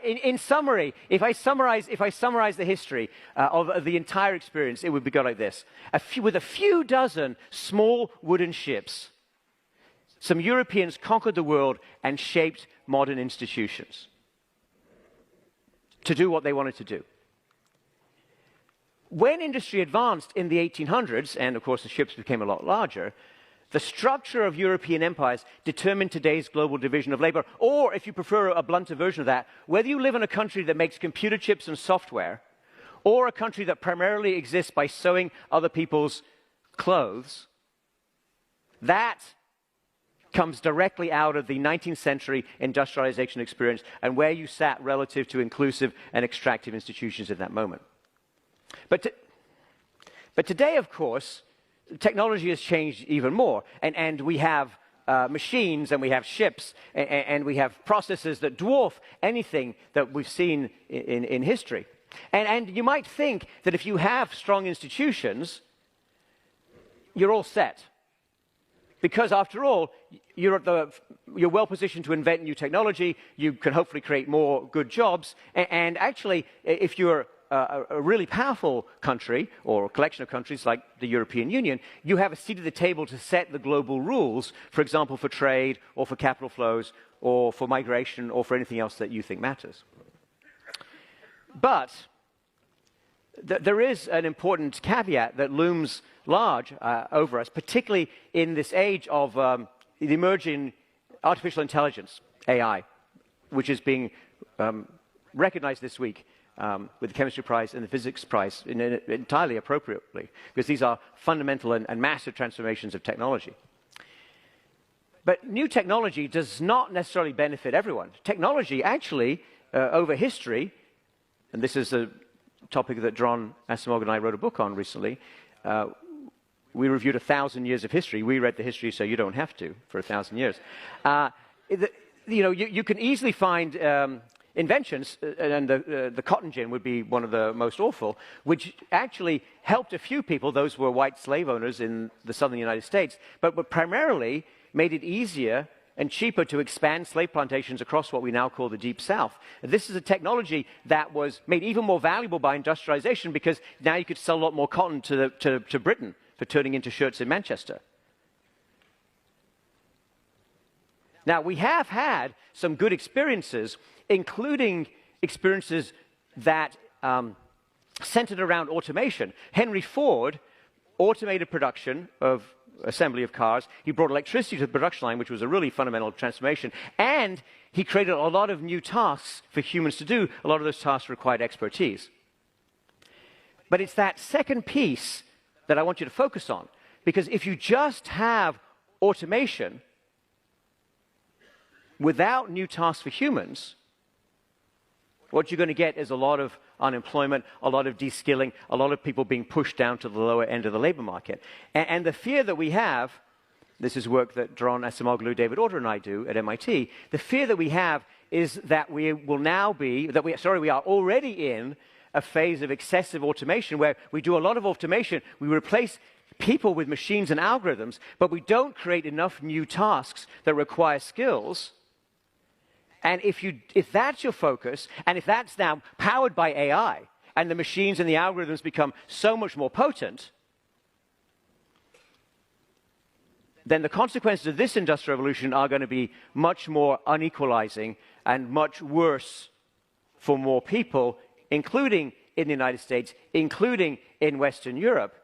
In summary, if I summarize the history of the entire experience, it would go like this. With a few dozen small wooden ships, some Europeans conquered the world and shaped modern institutions to do what they wanted to do. When industry advanced in the 1800s, and of course the ships became a lot larger, the structure of European empires determined today's global division of labor, or if you prefer a blunter version of that, whether you live in a country that makes computer chips and software, or a country that primarily exists by sewing other people's clothes, that comes directly out of the 19th century industrialization experience and where you sat relative to inclusive and extractive institutions in that moment. But today, of course, technology has changed even more, and we have machines, and we have ships, and we have processes that dwarf anything that we've seen in history. And you might think that if you have strong institutions, you're all set. Because after all, you're well positioned to invent new technology, you can hopefully create more good jobs, and actually, if you're a really powerful country, or a collection of countries like the European Union, you have a seat at the table to set the global rules, for example, for trade, or for capital flows, or for migration, or for anything else that you think matters. But there is an important caveat that looms large over us, particularly in this age of the emerging artificial intelligence, AI, which is being recognized this week with the chemistry prize and the physics prize entirely appropriately, because these are fundamental and massive transformations of technology. But new technology does not necessarily benefit everyone. Technology actually, over history, and this is a topic that Acemoglu and I wrote a book on recently, we reviewed 1,000 years of history. We read the history so you don't have to for 1,000 years. You can easily find inventions, and the cotton gin would be one of the most awful, which actually helped a few people, those who were white slave owners in the southern United States, but primarily made it easier and cheaper to expand slave plantations across what we now call the Deep South. This is a technology that was made even more valuable by industrialization, because now you could sell a lot more cotton to Britain for turning into shirts in Manchester. Now, we have had some good experiences, including experiences that centered around automation. Henry Ford automated production of assembly of cars. He brought electricity to the production line, which was a really fundamental transformation. And he created a lot of new tasks for humans to do. A lot of those tasks required expertise. But it's that second piece that I want you to focus on. Because if you just have automation without new tasks for humans, what you're going to get is a lot of unemployment, a lot of de-skilling, a lot of people being pushed down to the lower end of the labor market. And the fear that we have, this is work that Acemoglu, David Order, and I do at MIT, the fear that we have is that we will now be, we are already in a phase of excessive automation where we do a lot of automation, we replace people with machines and algorithms, but we don't create enough new tasks that require skills. And if that's your focus, and if that's now powered by AI, and the machines and the algorithms become so much more potent, then the consequences of this industrial revolution are going to be much more unequalizing and much worse for more people, including in the United States, including in Western Europe.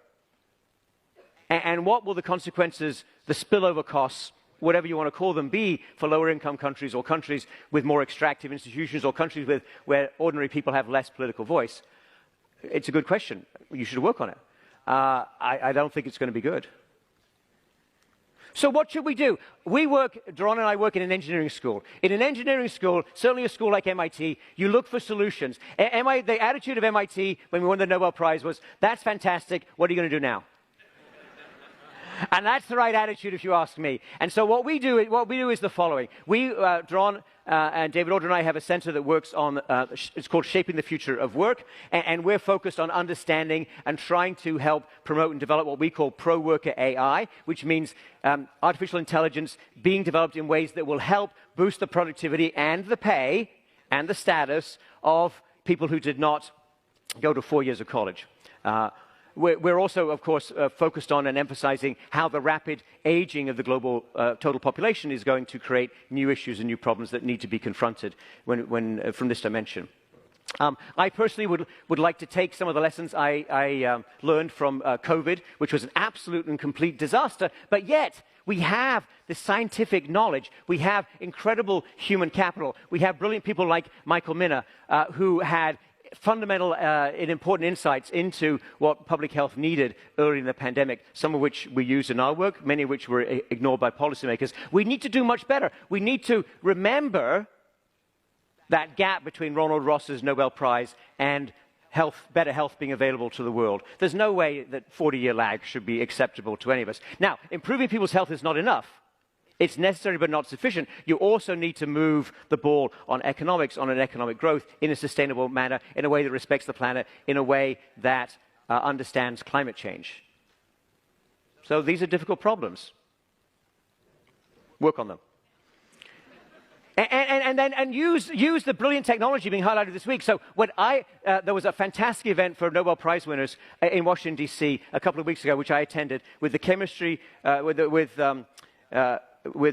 And what will the consequences, the spillover costs, whatever you want to call them, be for lower income countries, or countries with more extractive institutions, or countries where ordinary people have less political voice? It's a good question. You should work on it. I don't think it's going to be good. So what should we do? Doron and I work in an engineering school. In an engineering school, certainly a school like MIT, you look for solutions. The attitude of MIT when we won the Nobel Prize was, that's fantastic, what are you going to do now? And that's the right attitude, if you ask me. And so what we do is the following. Doron and David Order and I have a center that works on, it's called Shaping the Future of Work, and we're focused on understanding and trying to help promote and develop what we call pro-worker AI, which means artificial intelligence being developed in ways that will help boost the productivity and the pay and the status of people who did not go to 4 years of college. We're also, of course, focused on and emphasizing how the rapid aging of the global total population is going to create new issues and new problems that need to be confronted from this dimension. I personally would like to take some of the lessons I learned from COVID, which was an absolute and complete disaster, but yet we have the scientific knowledge, we have incredible human capital, we have brilliant people like Michael Minna, who had fundamental and important insights into what public health needed early in the pandemic, some of which we used in our work, many of which were ignored by policymakers. We need to do much better. We need to remember that gap between Ronald Ross's Nobel Prize and better health being available to the world. There's no way that 40-year lag should be acceptable to any of us. Now, improving people's health is not enough. It's necessary but not sufficient. You also need to move the ball on economics, on an economic growth in a sustainable manner, in a way that respects the planet, in a way that understands climate change. So these are difficult problems. Work on them. And use the brilliant technology being highlighted this week. So when there was a fantastic event for Nobel Prize winners in Washington, D.C. a couple of weeks ago, which I attended, with the chemistry, with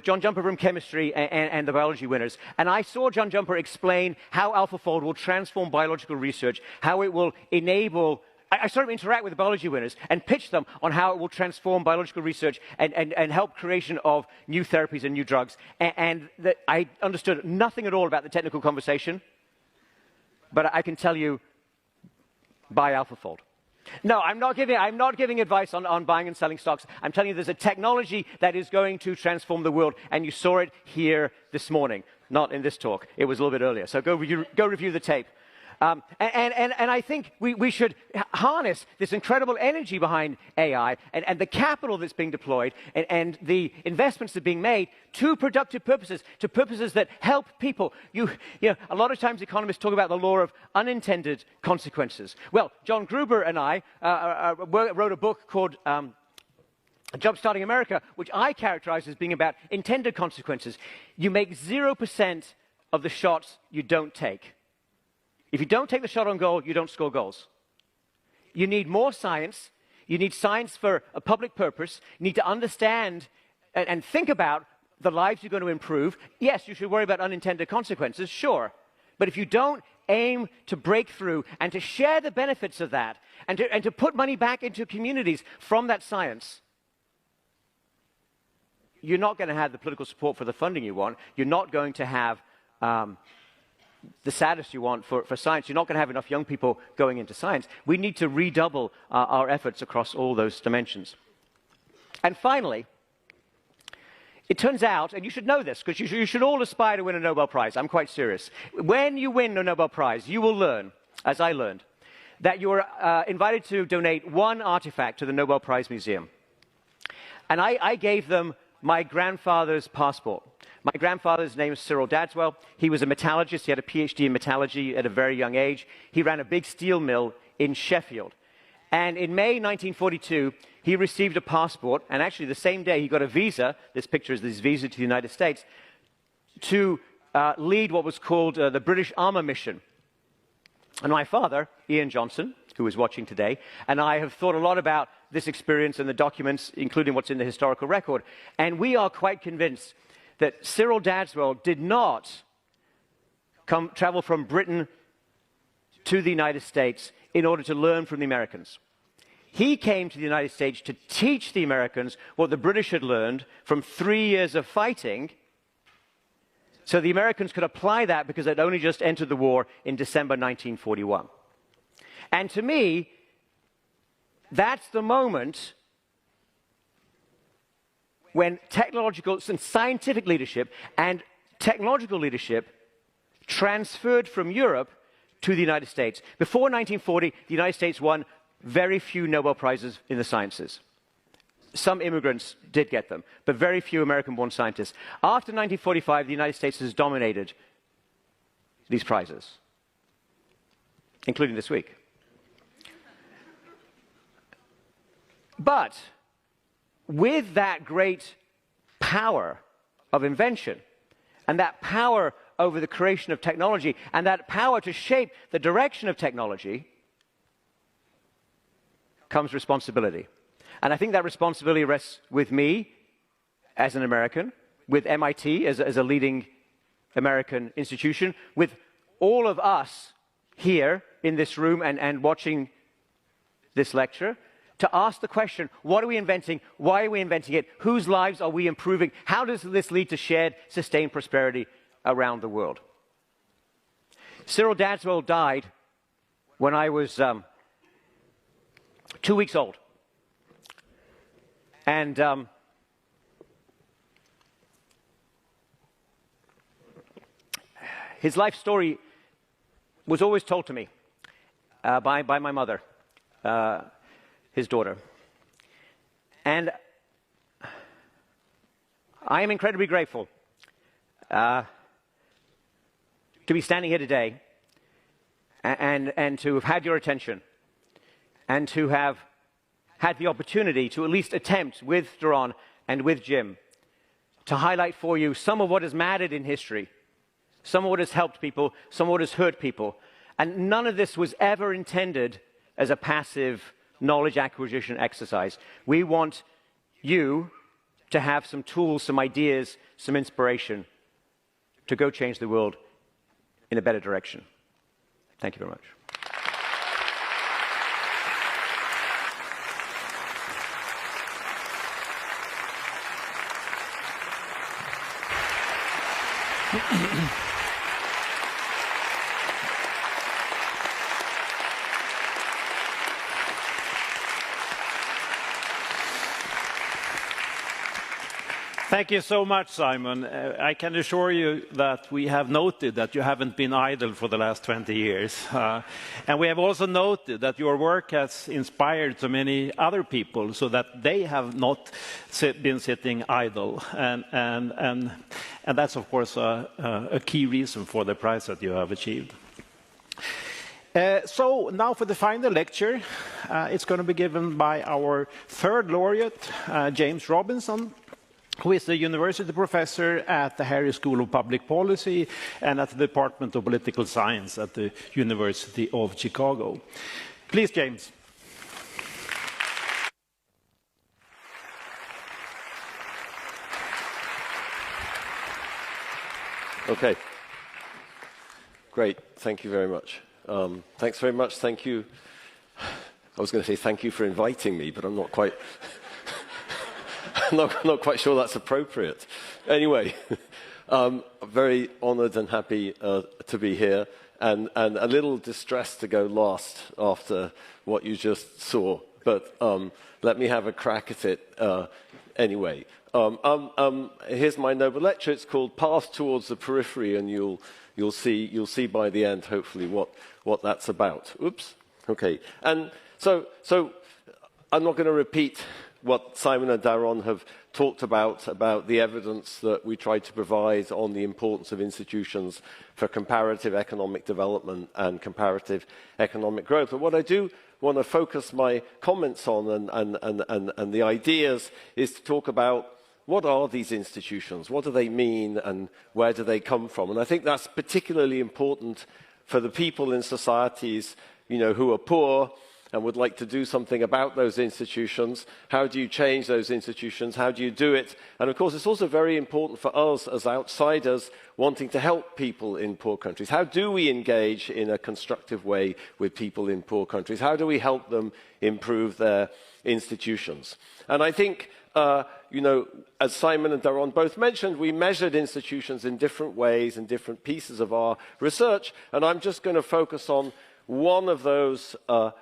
John Jumper from chemistry and the biology winners. And I saw John Jumper explain how AlphaFold will transform biological research, how it will enable... I saw him interact with the biology winners and pitch them on how it will transform biological research and help creation of new therapies and new drugs. I understood nothing at all about the technical conversation, but I can tell you, buy AlphaFold. No, I'm not giving advice on buying and selling stocks. I'm telling you there's a technology that is going to transform the world, and you saw it here this morning, not in this talk. It was a little bit earlier. So go review the tape. And I think we should harness this incredible energy behind AI and the capital that's being deployed and the investments that are being made to productive purposes, to purposes that help people. You know, a lot of times economists talk about the law of unintended consequences. Well, John Gruber and I wrote a book called Jumpstarting America, which I characterize as being about intended consequences. You make 0% of the shots you don't take. If you don't take the shot on goal, you don't score goals. You need more science. You need science for a public purpose. You need to understand and think about the lives you're going to improve. Yes, you should worry about unintended consequences, sure. But if you don't aim to break through and to share the benefits of that and to put money back into communities from that science, you're not going to have the political support for the funding you want. You're not going to have the status you want for science. You're not going to have enough young people going into science. We need to redouble our efforts across all those dimensions. And finally, it turns out, and you should know this, because you should all aspire to win a Nobel Prize. I'm quite serious. When you win a Nobel Prize, you will learn, as I learned, that you are invited to donate one artifact to the Nobel Prize Museum. And I gave them my grandfather's passport. My grandfather's name is Cyril Dadswell. He was a metallurgist. He had a PhD in metallurgy at a very young age. He ran a big steel mill in Sheffield. And in May 1942, he received a passport, and actually the same day he got a visa, this picture is his visa to the United States, to lead what was called the British Armour Mission. And my father, Ian Johnson, who is watching today, and I have thought a lot about this experience and the documents, including what's in the historical record. And we are quite convinced that Cyril Dadswell did not travel from Britain to the United States in order to learn from the Americans. He came to the United States to teach the Americans what the British had learned from 3 years of fighting, so the Americans could apply that because they'd only just entered the war in December 1941. And to me, that's the moment when technological and scientific leadership and technological leadership transferred from Europe to the United States. Before 1940, the United States won very few Nobel Prizes in the sciences. Some immigrants did get them, but very few American-born scientists. After 1945, the United States has dominated these prizes, including this week. But with that great power of invention and that power over the creation of technology and that power to shape the direction of technology comes responsibility. And I think that responsibility rests with me as an American, with MIT as a leading American institution, with all of us here in this room and watching this lecture, to ask the question, what are we inventing? Why are we inventing it? Whose lives are we improving? How does this lead to shared, sustained prosperity around the world? Cyril Dadswell died when I was 2 weeks old. And his life story was always told to me by my mother, his daughter. And I am incredibly grateful to be standing here today and to have had your attention and to have had the opportunity to at least attempt with Daron and with Jim to highlight for you some of what has mattered in history, some of what has helped people, some of what has hurt people. And none of this was ever intended as a passive knowledge acquisition exercise. We want you to have some tools, some ideas, some inspiration to go change the world in a better direction. Thank you very much. Thank you so much, Simon. I can assure you that we have noted that you haven't been idle for the last 20 years. And we have also noted that your work has inspired so many other people so that they have not been sitting idle. And that's, of course, a key reason for the prize that you have achieved. So now for the final lecture, it's going to be given by our third laureate, James Robinson, who is a university professor at the Harris School of Public Policy and at the Department of Political Science at the University of Chicago. Please, James. Okay. Great. Thank you very much. Thanks very much. Thank you. I was going to say thank you for inviting me, but I'm not quite... I'm not quite sure that's appropriate. Anyway, I'm very honoured and happy to be here, and a little distressed to go last after what you just saw. But let me have a crack at it anyway. Here's my noble lecture. It's called "Path Towards the Periphery," and you'll see by the end, hopefully, what that's about. Oops. Okay. And so I'm not going to repeat what Simon and Daron have talked about the evidence that we tried to provide on the importance of institutions for comparative economic development and comparative economic growth. But what I do want to focus my comments on and the ideas is to talk about what are these institutions, what do they mean, and where do they come from? And I think that's particularly important for the people in societies, who are poor and would like to do something about those institutions. How do you change those institutions? How do you do it? And of course, it's also very important for us as outsiders wanting to help people in poor countries. How do we engage in a constructive way with people in poor countries? How do we help them improve their institutions? And I think, as Simon and Daron both mentioned, we measured institutions in different ways in different pieces of our research. And I'm just going to focus on one of those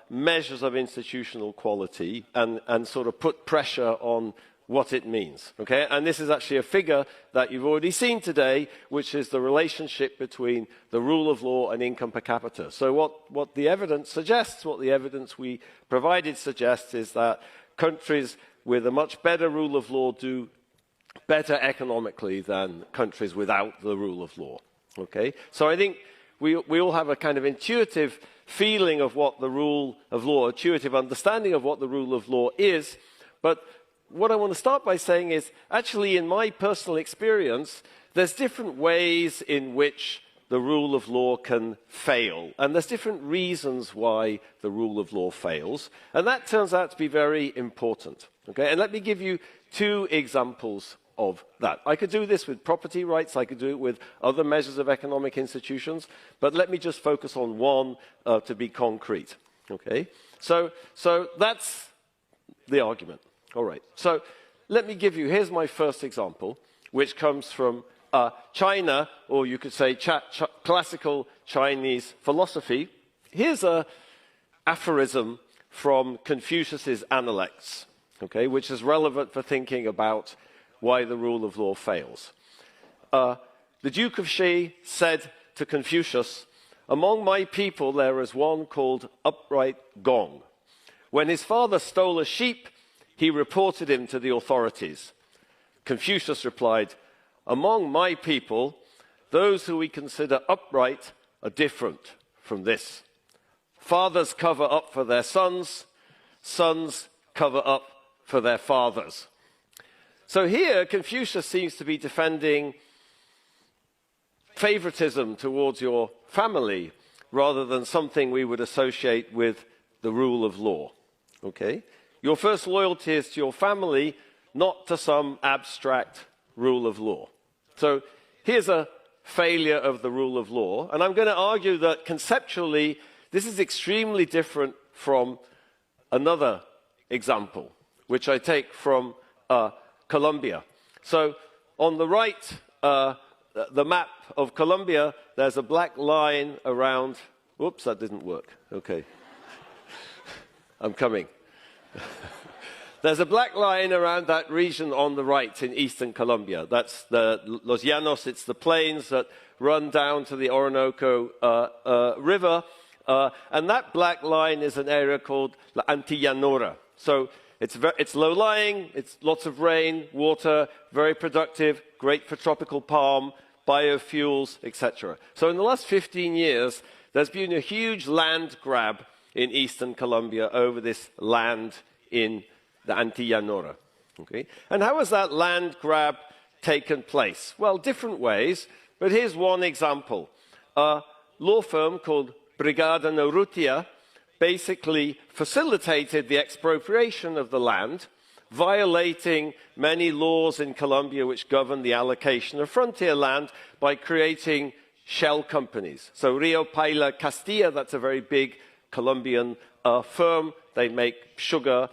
measures of institutional quality and sort of put pressure on what it means. Okay? And this is actually a figure that you've already seen today, which is the relationship between the rule of law and income per capita. So what the evidence suggests, what the evidence we provided suggests, is that countries with a much better rule of law do better economically than countries without the rule of law. Okay? So I think we all have a kind of intuitive feeling of what the rule of law, intuitive understanding of what the rule of law is. But what I want to start by saying is, actually, in my personal experience, there's different ways in which the rule of law can fail. And there's different reasons why the rule of law fails. And that turns out to be very important. Okay? And let me give you two examples of that. I could do this with property rights, I could do it with other measures of economic institutions, but let me just focus on one to be concrete. Okay? So that's the argument. All right. So let me give you, here's my first example, which comes from China, or you could say classical Chinese philosophy. Here's a aphorism from Confucius's Analects, okay, which is relevant for thinking about why the rule of law fails. The Duke of Shi said to Confucius, "Among my people there is one called Upright Gong. When his father stole a sheep, he reported him to the authorities." Confucius replied, "Among my people, those who we consider upright are different from this. Fathers cover up for their sons, sons cover up for their fathers." So here, Confucius seems to be defending favoritism towards your family rather than something we would associate with the rule of law. Okay? Your first loyalty is to your family, not to some abstract rule of law. So here's a failure of the rule of law, and I'm going to argue that conceptually this is extremely different from another example, which I take from Colombia. So on the right, the map of Colombia, there's a black line around... Whoops, that didn't work. Okay. I'm coming. There's a black line around that region on the right in eastern Colombia. That's the Los Llanos, it's the plains that run down to the Orinoco River. And that black line is an area called La Antillanora. So it's low-lying, it's lots of rain, water, very productive, great for tropical palm, biofuels, etc. So in the last 15 years, there's been a huge land grab in eastern Colombia over this land in the Antillanora. Okay? And how has that land grab taken place? Well, different ways, but here's one example. A law firm called Brigada Norrutia basically facilitated the expropriation of the land, violating many laws in Colombia which govern the allocation of frontier land by creating shell companies. So Rio Paila Castilla, that's a very big Colombian firm. They make sugar.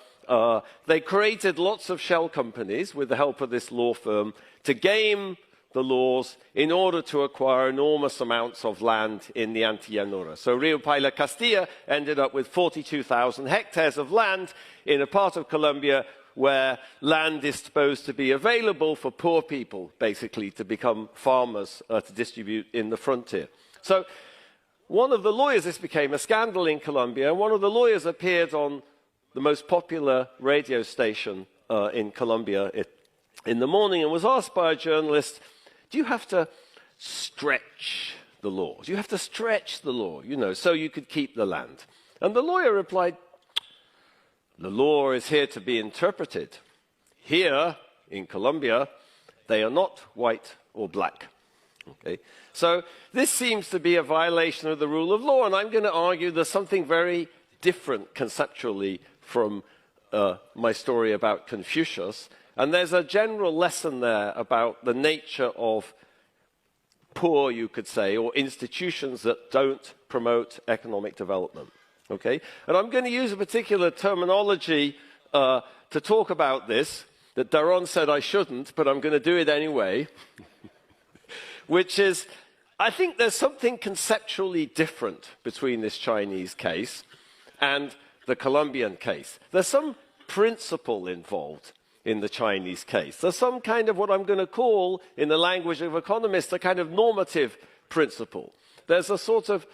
They created lots of shell companies with the help of this law firm to game the laws in order to acquire enormous amounts of land in the Antillanora. So Rio Paila Castilla ended up with 42,000 hectares of land in a part of Colombia where land is supposed to be available for poor people, basically, to become farmers to distribute in the frontier. So one of the lawyers, this became a scandal in Colombia, and one of the lawyers appeared on the most popular radio station in Colombia in the morning and was asked by a journalist, do you have to stretch the law? Do you have to stretch the law, you know, so you could keep the land? And the lawyer replied, the law is here to be interpreted. Here, in Colombia, they are not white or black. Okay? So this seems to be a violation of the rule of law, and I'm going to argue there's something very different conceptually from my story about Confucius, and there's a general lesson there about the nature of poor, you could say, or institutions that don't promote economic development. Okay? And I'm going to use a particular terminology to talk about this that Daron said I shouldn't, but I'm going to do it anyway, which is, I think there's something conceptually different between this Chinese case and the Colombian case. There's some principle involved in the Chinese case. There's some kind of what I'm going to call, in the language of economists, a kind of normative principle. There's a sort of,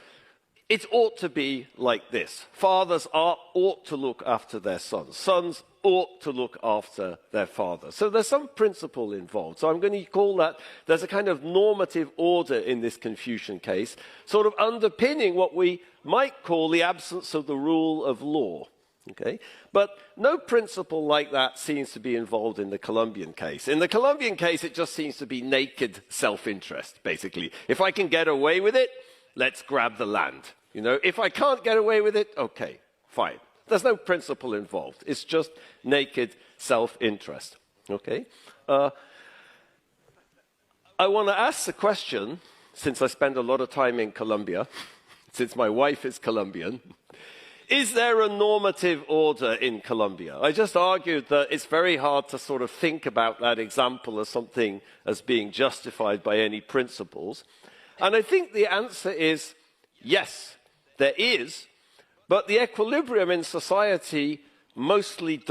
it ought to be like this. Fathers ought to look after their sons. Sons ought to look after their fathers. So there's some principle involved. So I'm going to call that, there's a kind of normative order in this Confucian case, sort of underpinning what we might call the absence of the rule of law. Okay? But no principle like that seems to be involved in the Colombian case. In the Colombian case, it just seems to be naked self-interest, basically. If I can get away with it, let's grab the land. You know, if I can't get away with it, okay, fine. There's no principle involved. It's just naked self-interest. Okay? I want to ask the question, since I spend a lot of time in Colombia, since my wife is Colombian, is there a normative order in Colombia? I just argued that it's very hard to sort of think about that example as something as being justified by any principles. And I think the answer is yes, there is, But the equilibrium in society mostly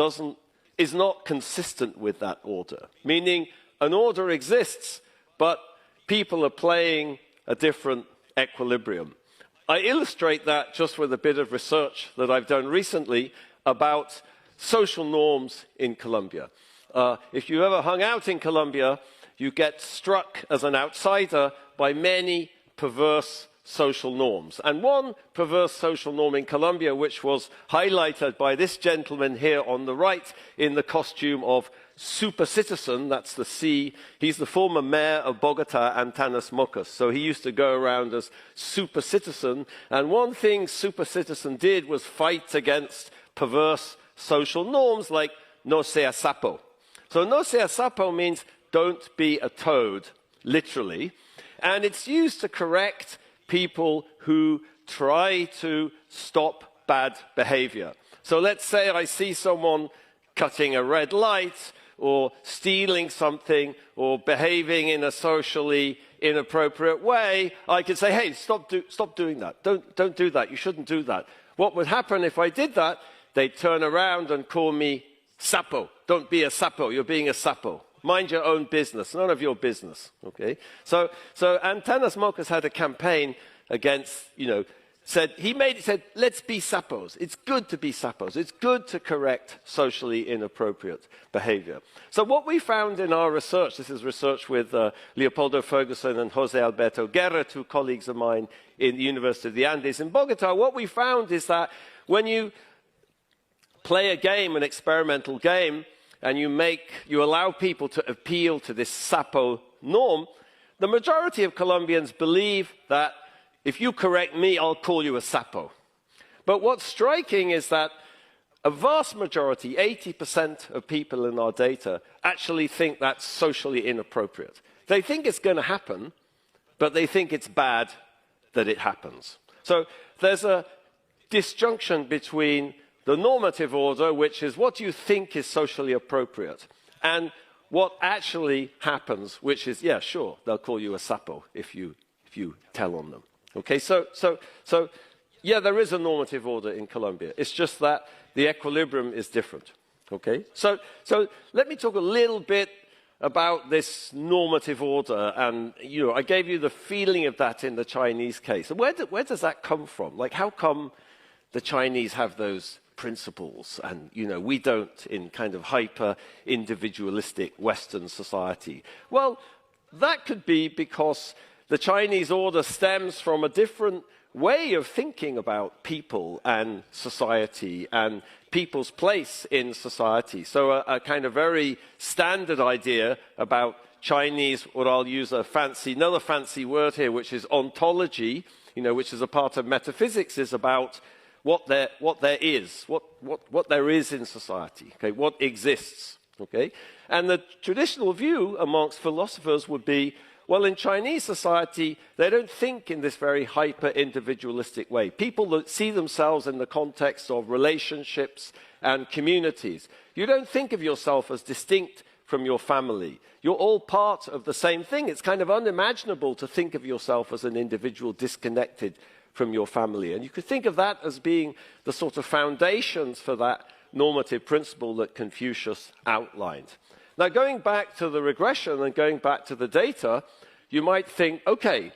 is not consistent with that order, meaning an order exists, but people are playing a different equilibrium. I illustrate that just with a bit of research that I've done recently about social norms in Colombia. If you ever hung out in Colombia, you get struck as an outsider by many perverse social norms. And one perverse social norm in Colombia, which was highlighted by this gentleman here on the right in the costume of super citizen, that's the C. He's the former mayor of Bogota, Antanas Mocus. So he used to go around as super citizen. And one thing super citizen did was fight against perverse social norms like no sea sapo. So no sea sapo means don't be a toad, literally. And it's used to correct people who try to stop bad behavior. So let's say I see someone cutting a red light or stealing something or behaving in a socially inappropriate way. I could say, hey, stop doing that. Don't do that. You shouldn't do that. What would happen if I did that? They'd turn around and call me sapo. Don't be a sapo. You're being a sapo. Mind your own business, none of your business, okay? So Antanas Mocus had a campaign against, said, let's be sapos. It's good to be sapos. It's good to correct socially inappropriate behavior. So what we found in our research, this is research with Leopoldo Ferguson and Jose Alberto Guerra, two colleagues of mine in the University of the Andes in Bogota, what we found is that when you play a game, an experimental game, and you allow people to appeal to this sapo norm, the majority of Colombians believe that if you correct me, I'll call you a sapo. But what's striking is that a vast majority, 80% of people in our data, actually think that's socially inappropriate. They think it's going to happen, but they think it's bad that it happens. So there's a disjunction between the normative order, which is what you think is socially appropriate, and what actually happens, which is, yeah, sure, they'll call you a sapo if you tell on them. Okay, so yeah, there is a normative order in Colombia. It's just that the equilibrium is different. Okay, so let me talk a little bit about this normative order, and I gave you the feeling of that in the Chinese case. Where does that come from? Like, how come the Chinese have those principles and we don't in kind of hyper individualistic Western society? Well, that could be because the Chinese order stems from a different way of thinking about people and society and people's place in society. So a kind of very standard idea about Chinese, what I'll use another fancy word here, which is ontology, which is a part of metaphysics, is about what there is, what there is in society, okay, what exists, okay? And the traditional view amongst philosophers would be, well, in Chinese society, they don't think in this very hyper-individualistic way. People that see themselves in the context of relationships and communities. You don't think of yourself as distinct from your family. You're all part of the same thing. It's kind of unimaginable to think of yourself as an individual disconnected from your family. And you could think of that as being the sort of foundations for that normative principle that Confucius outlined. Now, going back to the regression and going back to the data, you might think, okay,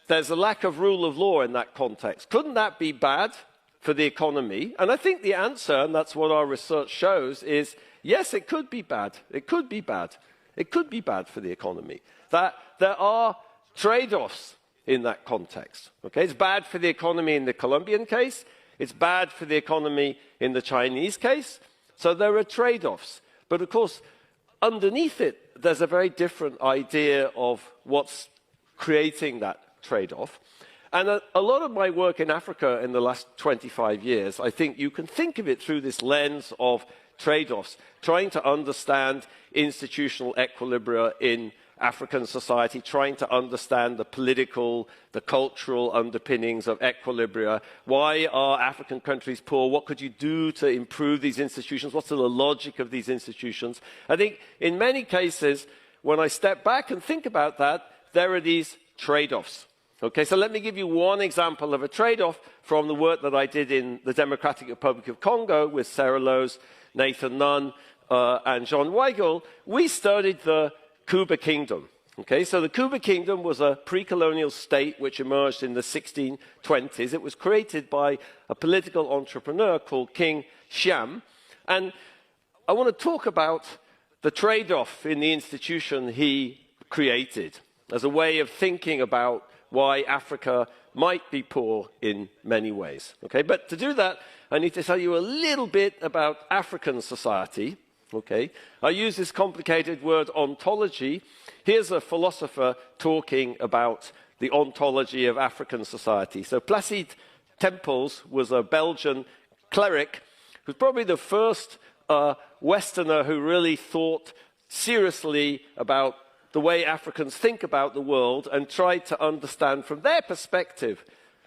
there's a lack of rule of law in that context. Couldn't that be bad for the economy? And I think the answer, and that's what our research shows, is yes, it could be bad. It could be bad. It could be bad for the economy. That there are trade-offs in that context. Okay? It's bad for the economy in the Colombian case. It's bad for the economy in the Chinese case. So there are trade-offs. But of course, underneath it, there's a very different idea of what's creating that trade-off. And a lot of my work in Africa in the last 25 years, I think you can think of it through this lens of trade-offs, trying to understand institutional equilibria in African society, trying to understand the political, the cultural underpinnings of equilibria. Why are African countries poor? What could you do to improve these institutions? What's the logic of these institutions? I think in many cases, when I step back and think about that, there are these trade-offs. Okay, so let me give you one example of a trade-off from the work that I did in the Democratic Republic of Congo with Sarah Lowe's, Nathan Nunn, and John Weigel. We studied the Kuba Kingdom. Okay, so the Kuba Kingdom was a pre-colonial state which emerged in the 1620s. It was created by a political entrepreneur called King Xiam. And I want to talk about the trade-off in the institution he created as a way of thinking about why Africa might be poor in many ways. Okay, but to do that, I need to tell you a little bit about African society. Okay, I use this complicated word ontology. Here's a philosopher talking about the ontology of African society. So Placide Tempels was a Belgian cleric who was probably the first Westerner who really thought seriously about the way Africans think about the world and tried to understand from their perspective,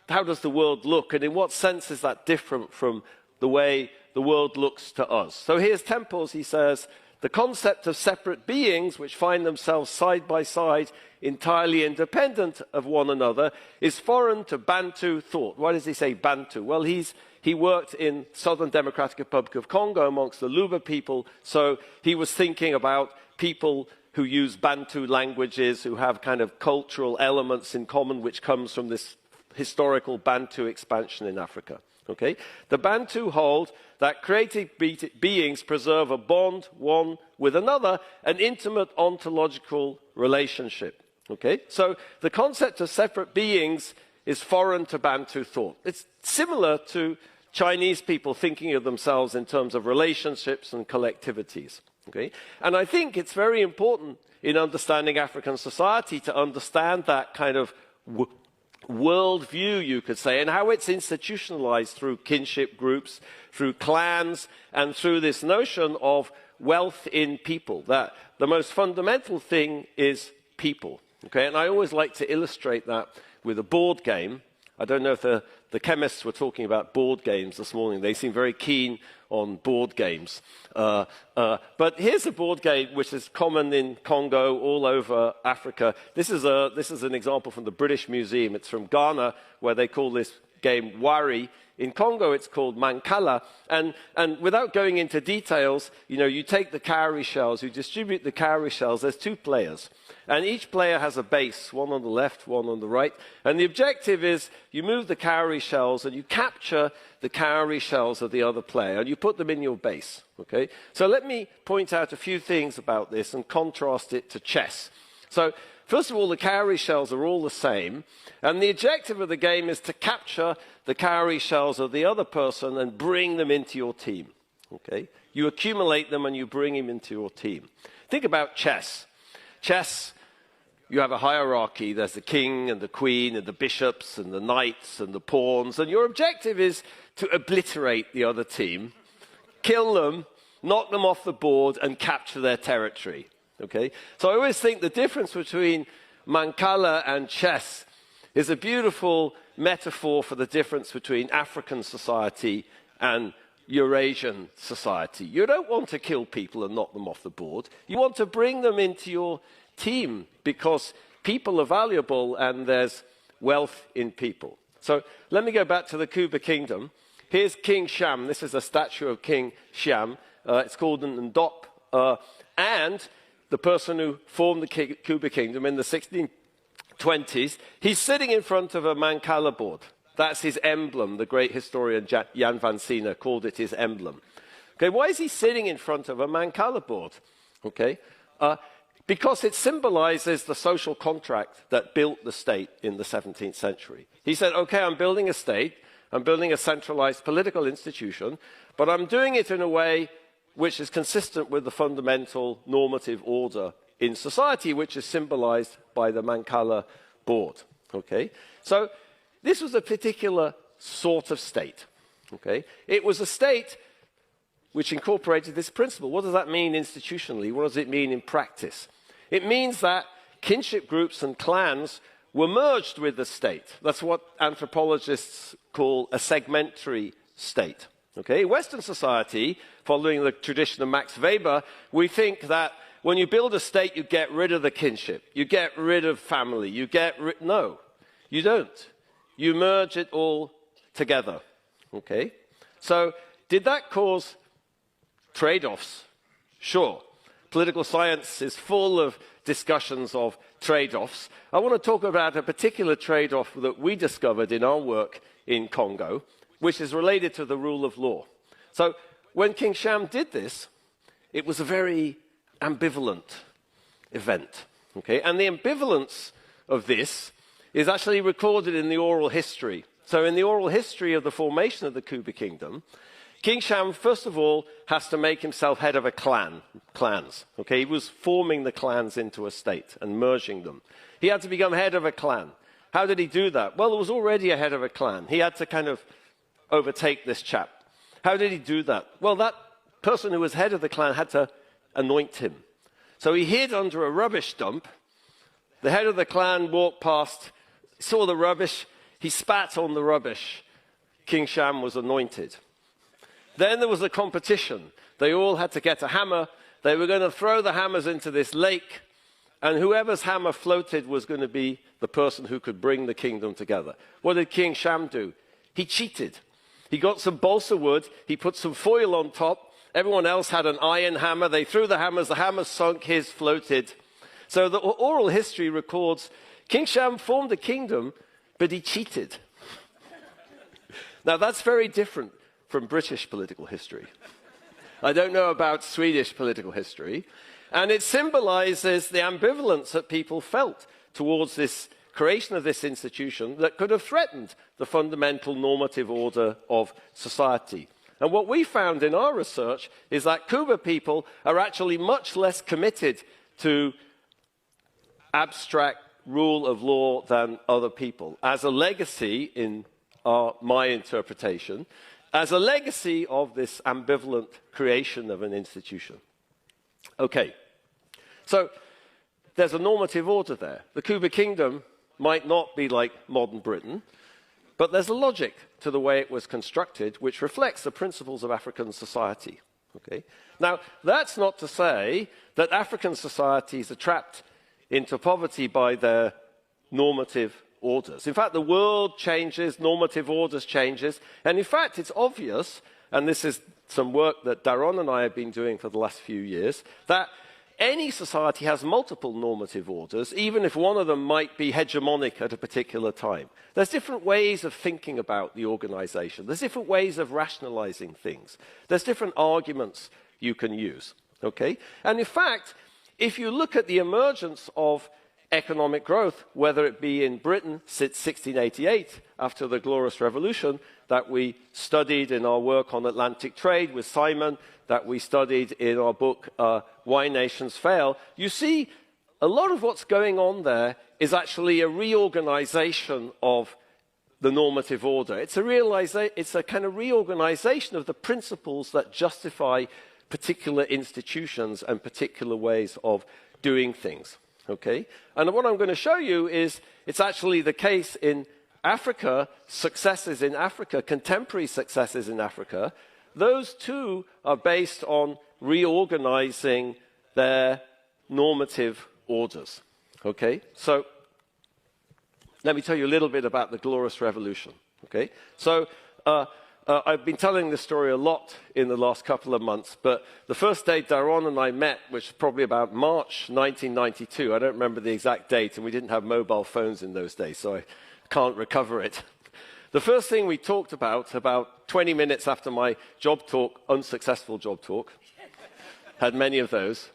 how does the world look and in what sense is that different from the way the world looks to us. So here's Temples, he says, the concept of separate beings which find themselves side by side, entirely independent of one another, is foreign to Bantu thought. Why does he say Bantu? Well, he worked in Southern Democratic Republic of Congo amongst the Luba people, so he was thinking about people who use Bantu languages, who have kind of cultural elements in common, which comes from this historical Bantu expansion in Africa. Okay? The Bantu hold that creative beings preserve a bond one with another, an intimate ontological relationship. Okay? So the concept of separate beings is foreign to Bantu thought. It's similar to Chinese people thinking of themselves in terms of relationships and collectivities. Okay? And I think it's very important in understanding African society to understand that kind of worldview, you could say, and how it's institutionalized through kinship groups, through clans, and through this notion of wealth in people, that the most fundamental thing is people. Okay? And I always like to illustrate that with a board game. I don't know if the chemists were talking about board games this morning. They seem very keen on board games. But here's a board game which is common in Congo, all over Africa. This is an example from the British Museum. It's from Ghana, where they call this game Wari. In Congo, it's called Mancala. And without going into details, you take the cowrie shells, you distribute the cowrie shells. There's two players. And each player has a base, one on the left, one on the right. And the objective is you move the cowrie shells and you capture the cowrie shells of the other player and you put them in your base. Okay? So let me point out a few things about this and contrast it to chess. So first of all, the cowrie shells are all the same. And the objective of the game is to capture the cowrie shells of the other person and bring them into your team. Okay? You accumulate them and you bring them into your team. Think about chess. Chess, you have a hierarchy. There's the king and the queen and the bishops and the knights and the pawns. And your objective is to obliterate the other team, kill them, knock them off the board, and capture their territory. Okay? So I always think the difference between Mancala and chess is a beautiful metaphor for the difference between African society and Eurasian society. You don't want to kill people and knock them off the board. You want to bring them into your team because people are valuable and there's wealth in people. So let me go back to the Kuba Kingdom. Here's King Xiam. This is a statue of King Xiam. It's called an Ndop. And the person who formed the Kuba Kingdom in the 1620s, he's sitting in front of a Mancala board. That's his emblem. The great historian Jan van Sina called it his emblem. Okay, why is he sitting in front of a Mancala board? Okay, because it symbolizes the social contract that built the state in the 17th century. He said, okay, I'm building a state, I'm building a centralized political institution, but I'm doing it in a way which is consistent with the fundamental normative order in society, which is symbolized by the Mancala board. Okay, so this was a particular sort of state. Okay? It was a state which incorporated this principle. What does that mean institutionally? What does it mean in practice? It means that kinship groups and clans were merged with the state. That's what anthropologists call a segmentary state. Okay? In Western society, following the tradition of Max Weber, we think that when you build a state, you get rid of the kinship. You get rid of family. No. You don't. You merge it all together. Okay? So, did that cause trade-offs? Sure. Political science is full of discussions of trade-offs. I want to talk about a particular trade-off that we discovered in our work in Congo, which is related to the rule of law. So, when King Sham did this, it was a very ambivalent event. Okay? And the ambivalence of this is actually recorded in the oral history. So in the oral history of the formation of the Kuba kingdom, King Sham, first of all, has to make himself head of a clans. Okay? He was forming the clans into a state and merging them. He had to become head of a clan. How did he do that? Well, there was already a head of a clan. He had to kind of overtake this chap. How did he do that? Well, that person who was head of the clan had to anoint him. So he hid under a rubbish dump. The head of the clan walked past, saw the rubbish, he spat on the rubbish. King Sham was anointed. Then there was a competition. They all had to get a hammer. They were going to throw the hammers into this lake, and whoever's hammer floated was going to be the person who could bring the kingdom together. What did King Sham do? He cheated. He got some balsa wood, he put some foil on top. Everyone else had an iron hammer. They threw the hammers sunk, his floated. So the oral history records King Sham formed a kingdom, but he cheated. Now that's very different from British political history. I don't know about Swedish political history. And it symbolizes the ambivalence that people felt towards this creation of this institution that could have threatened the fundamental normative order of society. And what we found in our research is that Kuba people are actually much less committed to abstract rule of law than other people. As a legacy, in my interpretation, as a legacy of this ambivalent creation of an institution. Okay, so there's a normative order there. The Kuba kingdom might not be like modern Britain, but there's a logic to the way it was constructed which reflects the principles of African society. Okay? Now, that's not to say that African societies are trapped into poverty by their normative orders. In fact, the world changes, normative orders changes, and in fact, it's obvious, and this is some work that Daron and I have been doing for the last few years, that any society has multiple normative orders, even if one of them might be hegemonic at a particular time. There's different ways of thinking about the organization. There's different ways of rationalizing things. There's different arguments you can use. Okay? And in fact, if you look at the emergence of economic growth, whether it be in Britain since 1688, after the Glorious Revolution, that we studied in our work on Atlantic trade with Simon, that we studied in our book, Why Nations Fail, you see a lot of what's going on there is actually a reorganization of the normative order. It's a kind of reorganization of the principles that justify particular institutions and particular ways of doing things. Okay? And what I'm going to show you is it's actually the case in Africa, successes in Africa, contemporary successes in Africa. Those too are based on reorganizing their normative orders. Okay? So let me tell you a little bit about the Glorious Revolution. Okay? So I've been telling this story a lot in the last couple of months, but the first day Daron and I met, which was probably about March 1992, I don't remember the exact date, and we didn't have mobile phones in those days, so I can't recover it. The first thing we talked about 20 minutes after my job talk, unsuccessful job talk, had many of those.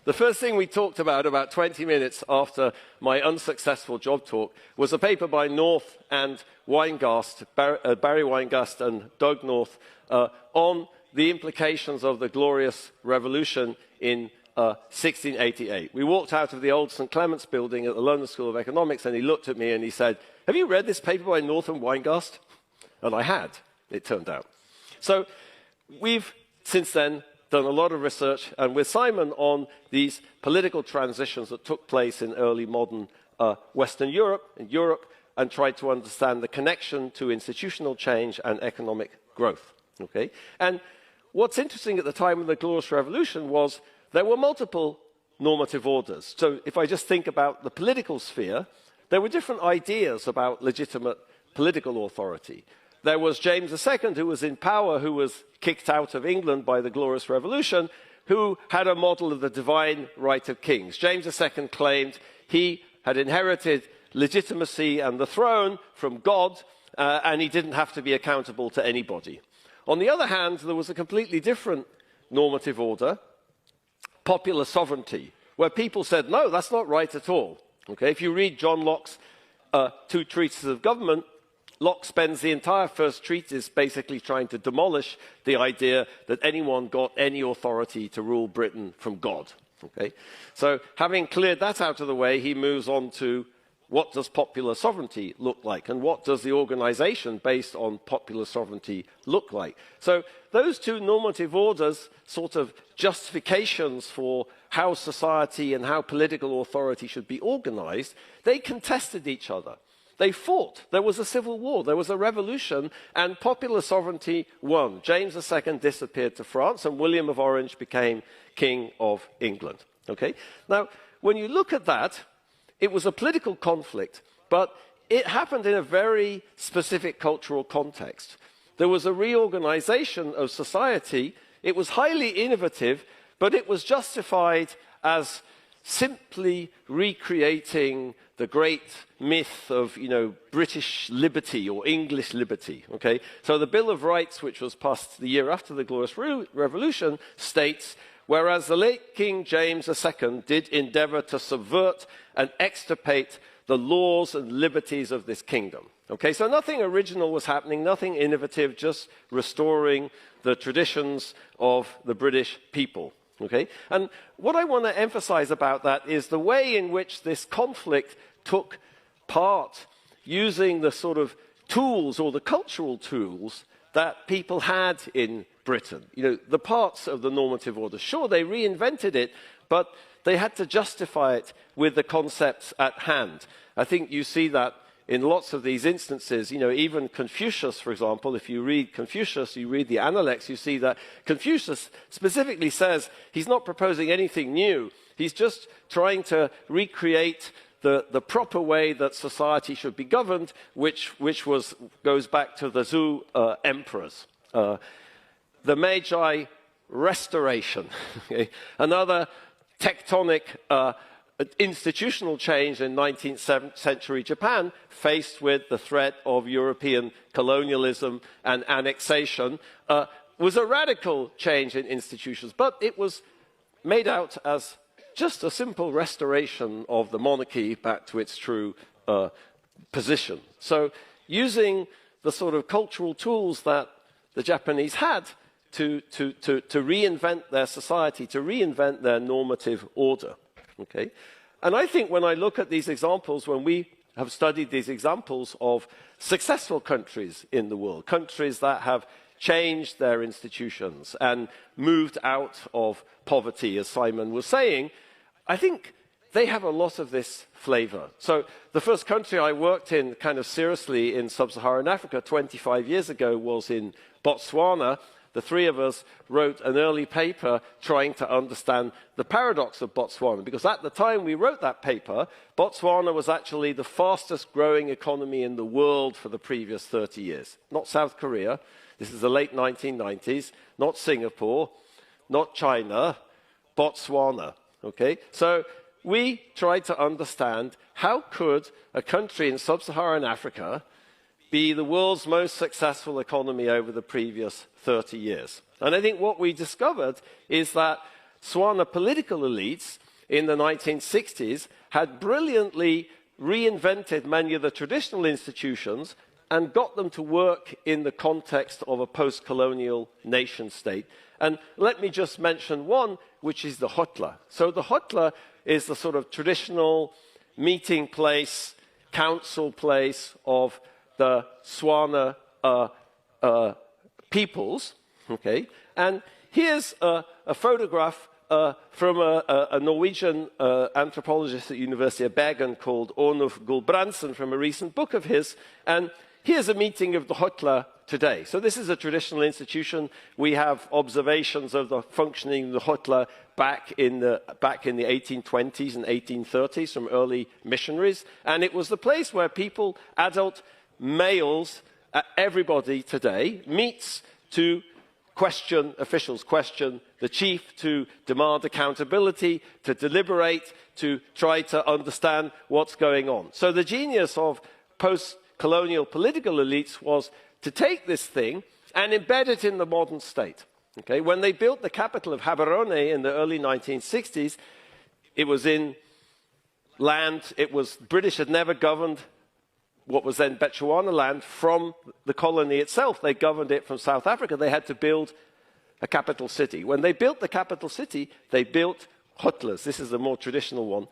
The first thing we talked about 20 minutes after my unsuccessful job talk, was a paper by North and Weingast, Barry Weingast and Doug North, on the implications of the Glorious Revolution in 1688. We walked out of the old St. Clement's building at the London School of Economics, and he looked at me and he said, "Have you read this paper by North and Weingast?" And I had, it turned out. So we've, since then, done a lot of research, and with Simon on these political transitions that took place in early modern Western Europe, and tried to understand the connection to institutional change and economic growth. Okay? And what's interesting at the time of the Glorious Revolution was there were multiple normative orders. So if I just think about the political sphere, there were different ideas about legitimate political authority. There was James II, who was in power, who was kicked out of England by the Glorious Revolution, who had a model of the divine right of kings. James II claimed he had inherited legitimacy and the throne from God, and he didn't have to be accountable to anybody. On the other hand, there was a completely different normative order, popular sovereignty, where people said, no, that's not right at all. Okay? If you read John Locke's two treatises of government, Locke spends the entire first treatise basically trying to demolish the idea that anyone got any authority to rule Britain from God. Okay? So having cleared that out of the way, he moves on to what does popular sovereignty look like, and what does the organization based on popular sovereignty look like? So those two normative orders, sort of justifications for how society and how political authority should be organized, they contested each other. They fought. There was a civil war. There was a revolution, and popular sovereignty won. James II disappeared to France, and William of Orange became King of England. Okay? Now, when you look at that, it was a political conflict, but it happened in a very specific cultural context. There was a reorganization of society. It was highly innovative, but it was justified as simply recreating the great myth of, British liberty or English liberty, okay? So the Bill of Rights, which was passed the year after the Glorious Revolution, states, whereas the late King James II did endeavor to subvert and extirpate the laws and liberties of this kingdom. Okay, so nothing original was happening, nothing innovative, just restoring the traditions of the British people. Okay? And what I want to emphasize about that is the way in which this conflict took part using the sort of tools or the cultural tools that people had in Britain. The parts of the normative order. Sure, they reinvented it, but they had to justify it with the concepts at hand. I think you see that in lots of these instances. Even Confucius, for example, if you read Confucius, you read the Analects, you see that Confucius specifically says he's not proposing anything new. He's just trying to recreate the proper way that society should be governed, which goes back to the Zhou emperors. The Meiji Restoration, okay? Another tectonic institutional change in 19th century Japan, faced with the threat of European colonialism and annexation, was a radical change in institutions, but it was made out as just a simple restoration of the monarchy back to its true position. So using the sort of cultural tools that the Japanese had to reinvent their society, to reinvent their normative order. Okay? And I think when I look at these examples, when we have studied these examples of successful countries in the world, countries that have changed their institutions and moved out of poverty, as Simon was saying, I think they have a lot of this flavor. So the first country I worked in kind of seriously in sub-Saharan Africa 25 years ago was in Botswana. The three of us wrote an early paper trying to understand the paradox of Botswana, because at the time we wrote that paper, Botswana was actually the fastest growing economy in the world for the previous 30 years. Not South Korea, this is the late 1990s, not Singapore, not China, Botswana. Okay? So we tried to understand how could a country in sub-Saharan Africa be the world's most successful economy over the previous 30 years. And I think what we discovered is that Swana political elites in the 1960s had brilliantly reinvented many of the traditional institutions and got them to work in the context of a post-colonial nation state. And let me just mention one, which is the hotla. So the hotla is the sort of traditional meeting place, council place of the Swana peoples, okay? And here's a photograph from a Norwegian anthropologist at the University of Bergen called Ornulf Gulbrandsen from a recent book of his. And here's a meeting of the hotla today. So this is a traditional institution. We have observations of the functioning of the Hotla back in the 1820s and 1830s from early missionaries. And it was the place where people, adult males, everybody today, meets to question officials, question the chief, to demand accountability, to deliberate, to try to understand what's going on. So the genius of post-colonial political elites was to take this thing and embed it in the modern state. Okay? When they built the capital of Gaborone in the early 1960s, it was in land, British had never governed what was then Bechuana land from the colony itself. They governed it from South Africa. They had to build a capital city. When they built the capital city, they built Hotlas. This is a more traditional one.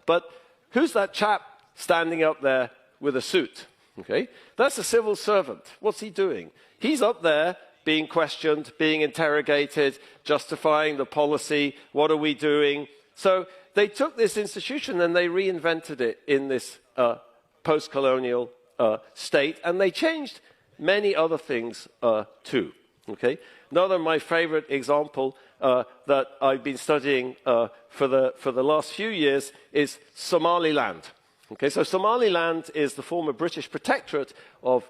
But who's that chap standing up there with a suit? Okay? That's a civil servant. What's he doing? He's up there being questioned, being interrogated, justifying the policy. What are we doing? So they took this institution and they reinvented it in this post-colonial state, and they changed many other things too. Okay? Another of my favorite example that I've been studying for the last few years is Somaliland. Okay, so Somaliland is the former British protectorate of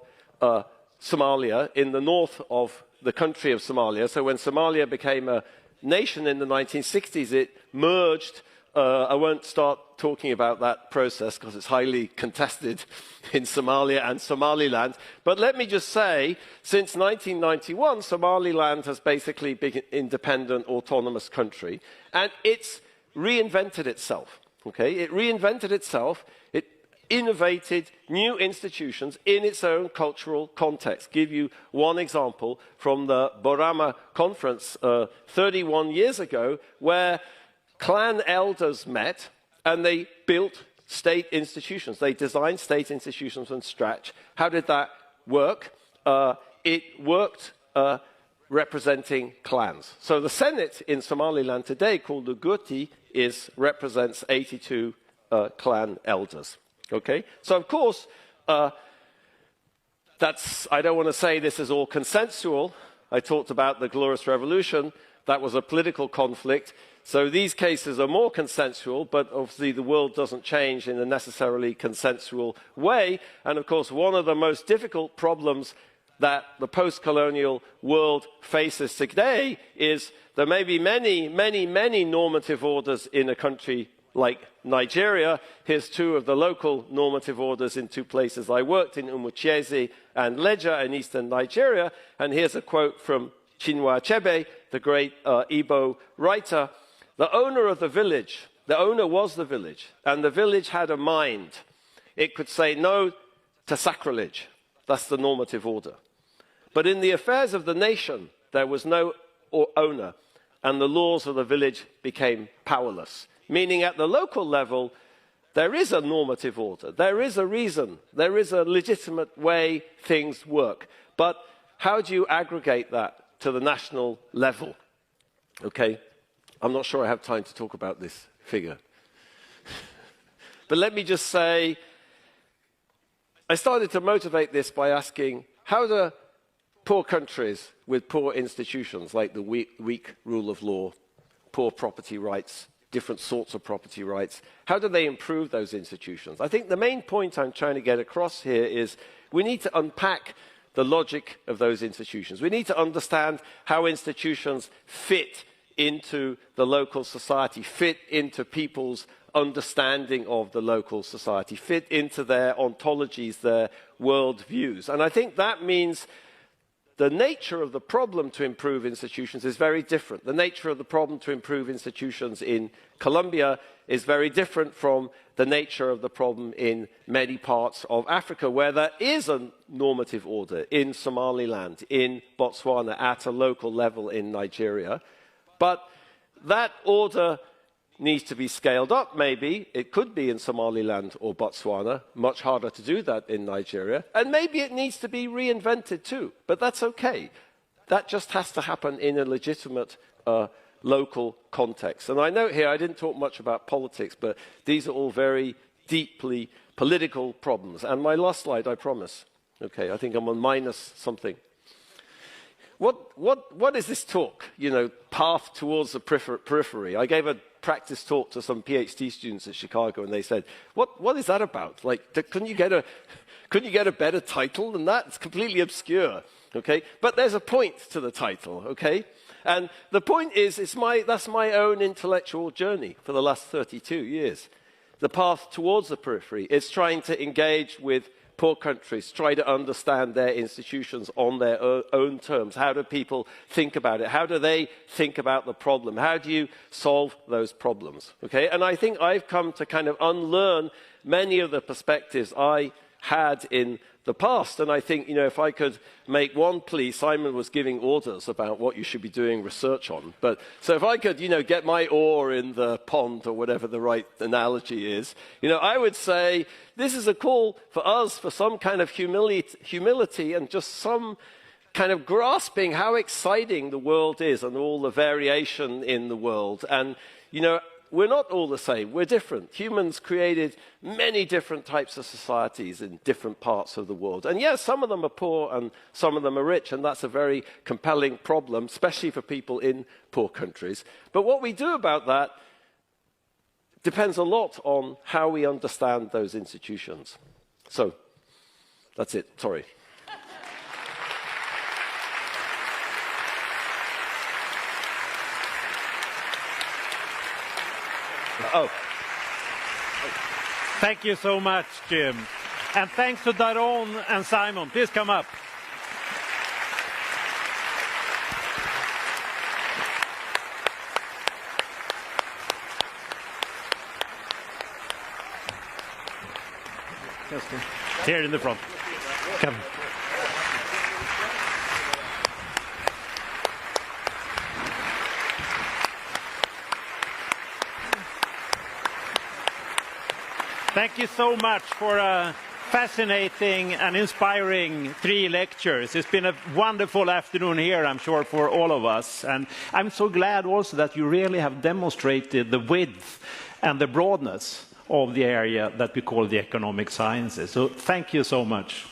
Somalia in the north of the country of Somalia. So when Somalia became a nation in the 1960s, it merged. I won't start talking about that process because it's highly contested in Somalia and Somaliland. But let me just say, since 1991, Somaliland has basically been an independent, autonomous country, and it's reinvented itself. Okay? It reinvented itself. It innovated new institutions in its own cultural context. Give you one example from the Borama conference 31 years ago, where clan elders met and they built state institutions. They designed state institutions from scratch. How did that work? It worked representing clans. So the Senate in Somaliland today, called the Guti, represents 82 clan elders. Okay? So of course, I don't want to say this is all consensual. I talked about the Glorious Revolution. That was a political conflict. So these cases are more consensual, but obviously the world doesn't change in a necessarily consensual way. And of course, one of the most difficult problems that the post-colonial world faces today is there may be many normative orders in a country like Nigeria. Here's two of the local normative orders in two places I worked, in Umucheze and Leja in eastern Nigeria. And here's a quote from Chinua Achebe, the great Igbo writer. The owner of the village, the owner was the village, and the village had a mind. It could say no to sacrilege. That's the normative order. But in the affairs of the nation, there was no owner, and the laws of the village became powerless. Meaning at the local level, there is a normative order. There is a reason. There is a legitimate way things work. But how do you aggregate that to the national level? Okay? I'm not sure I have time to talk about this figure. But let me just say, I started to motivate this by asking, how do poor countries with poor institutions, like the weak rule of law, poor property rights, different sorts of property rights, how do they improve those institutions? I think the main point I'm trying to get across here is we need to unpack the logic of those institutions. We need to understand how institutions fit into the local society, fit into people's understanding of the local society, fit into their ontologies, their worldviews. And I think that means the nature of the problem to improve institutions is very different. The nature of the problem to improve institutions in Colombia is very different from the nature of the problem in many parts of Africa, where there is a normative order in Somaliland, in Botswana, at a local level in Nigeria. But that order needs to be scaled up, maybe. It could be in Somaliland or Botswana. Much harder to do that in Nigeria. And maybe it needs to be reinvented too. But that's okay. That just has to happen in a legitimate local context. And I note here, I didn't talk much about politics, but these are all very deeply political problems. And my last slide, I promise. Okay, I think I'm on minus something. What is this talk? You know, path towards the periphery. I gave a practice talk to some PhD students at Chicago, and they said, "What is that about? Like, couldn't you get a better title than that? It's completely obscure." Okay, but there's a point to the title. Okay, and the point is, that's my own intellectual journey for the last 32 years. The path towards the periphery is trying to engage with poor countries, try to understand their institutions on their own terms. How do people think about it? How do they think about the problem? How do you solve those problems? Okay, and I think I've come to kind of unlearn many of the perspectives I had in the past. And I think, you know, if I could make one plea, Simon was giving orders about what you should be doing research on. But so if I could, you know, get my oar in the pond or whatever the right analogy is, you know, I would say this is a call for us for some kind of humility and just some kind of grasping how exciting the world is and all the variation in the world. And, you know, we're not all the same. We're different. Humans created many different types of societies in different parts of the world. And yes, some of them are poor and some of them are rich, and that's a very compelling problem, especially for people in poor countries. But what we do about that depends a lot on how we understand those institutions. So, that's it. Sorry. Oh. Thank you so much, Jim. And thanks to Daron and Simon. Please come up. Here in the front. Come. Thank you so much for a fascinating and inspiring 3 lectures. It's been a wonderful afternoon here, I'm sure, for all of us. And I'm so glad also that you really have demonstrated the width and the broadness of the area that we call the economic sciences. So thank you so much.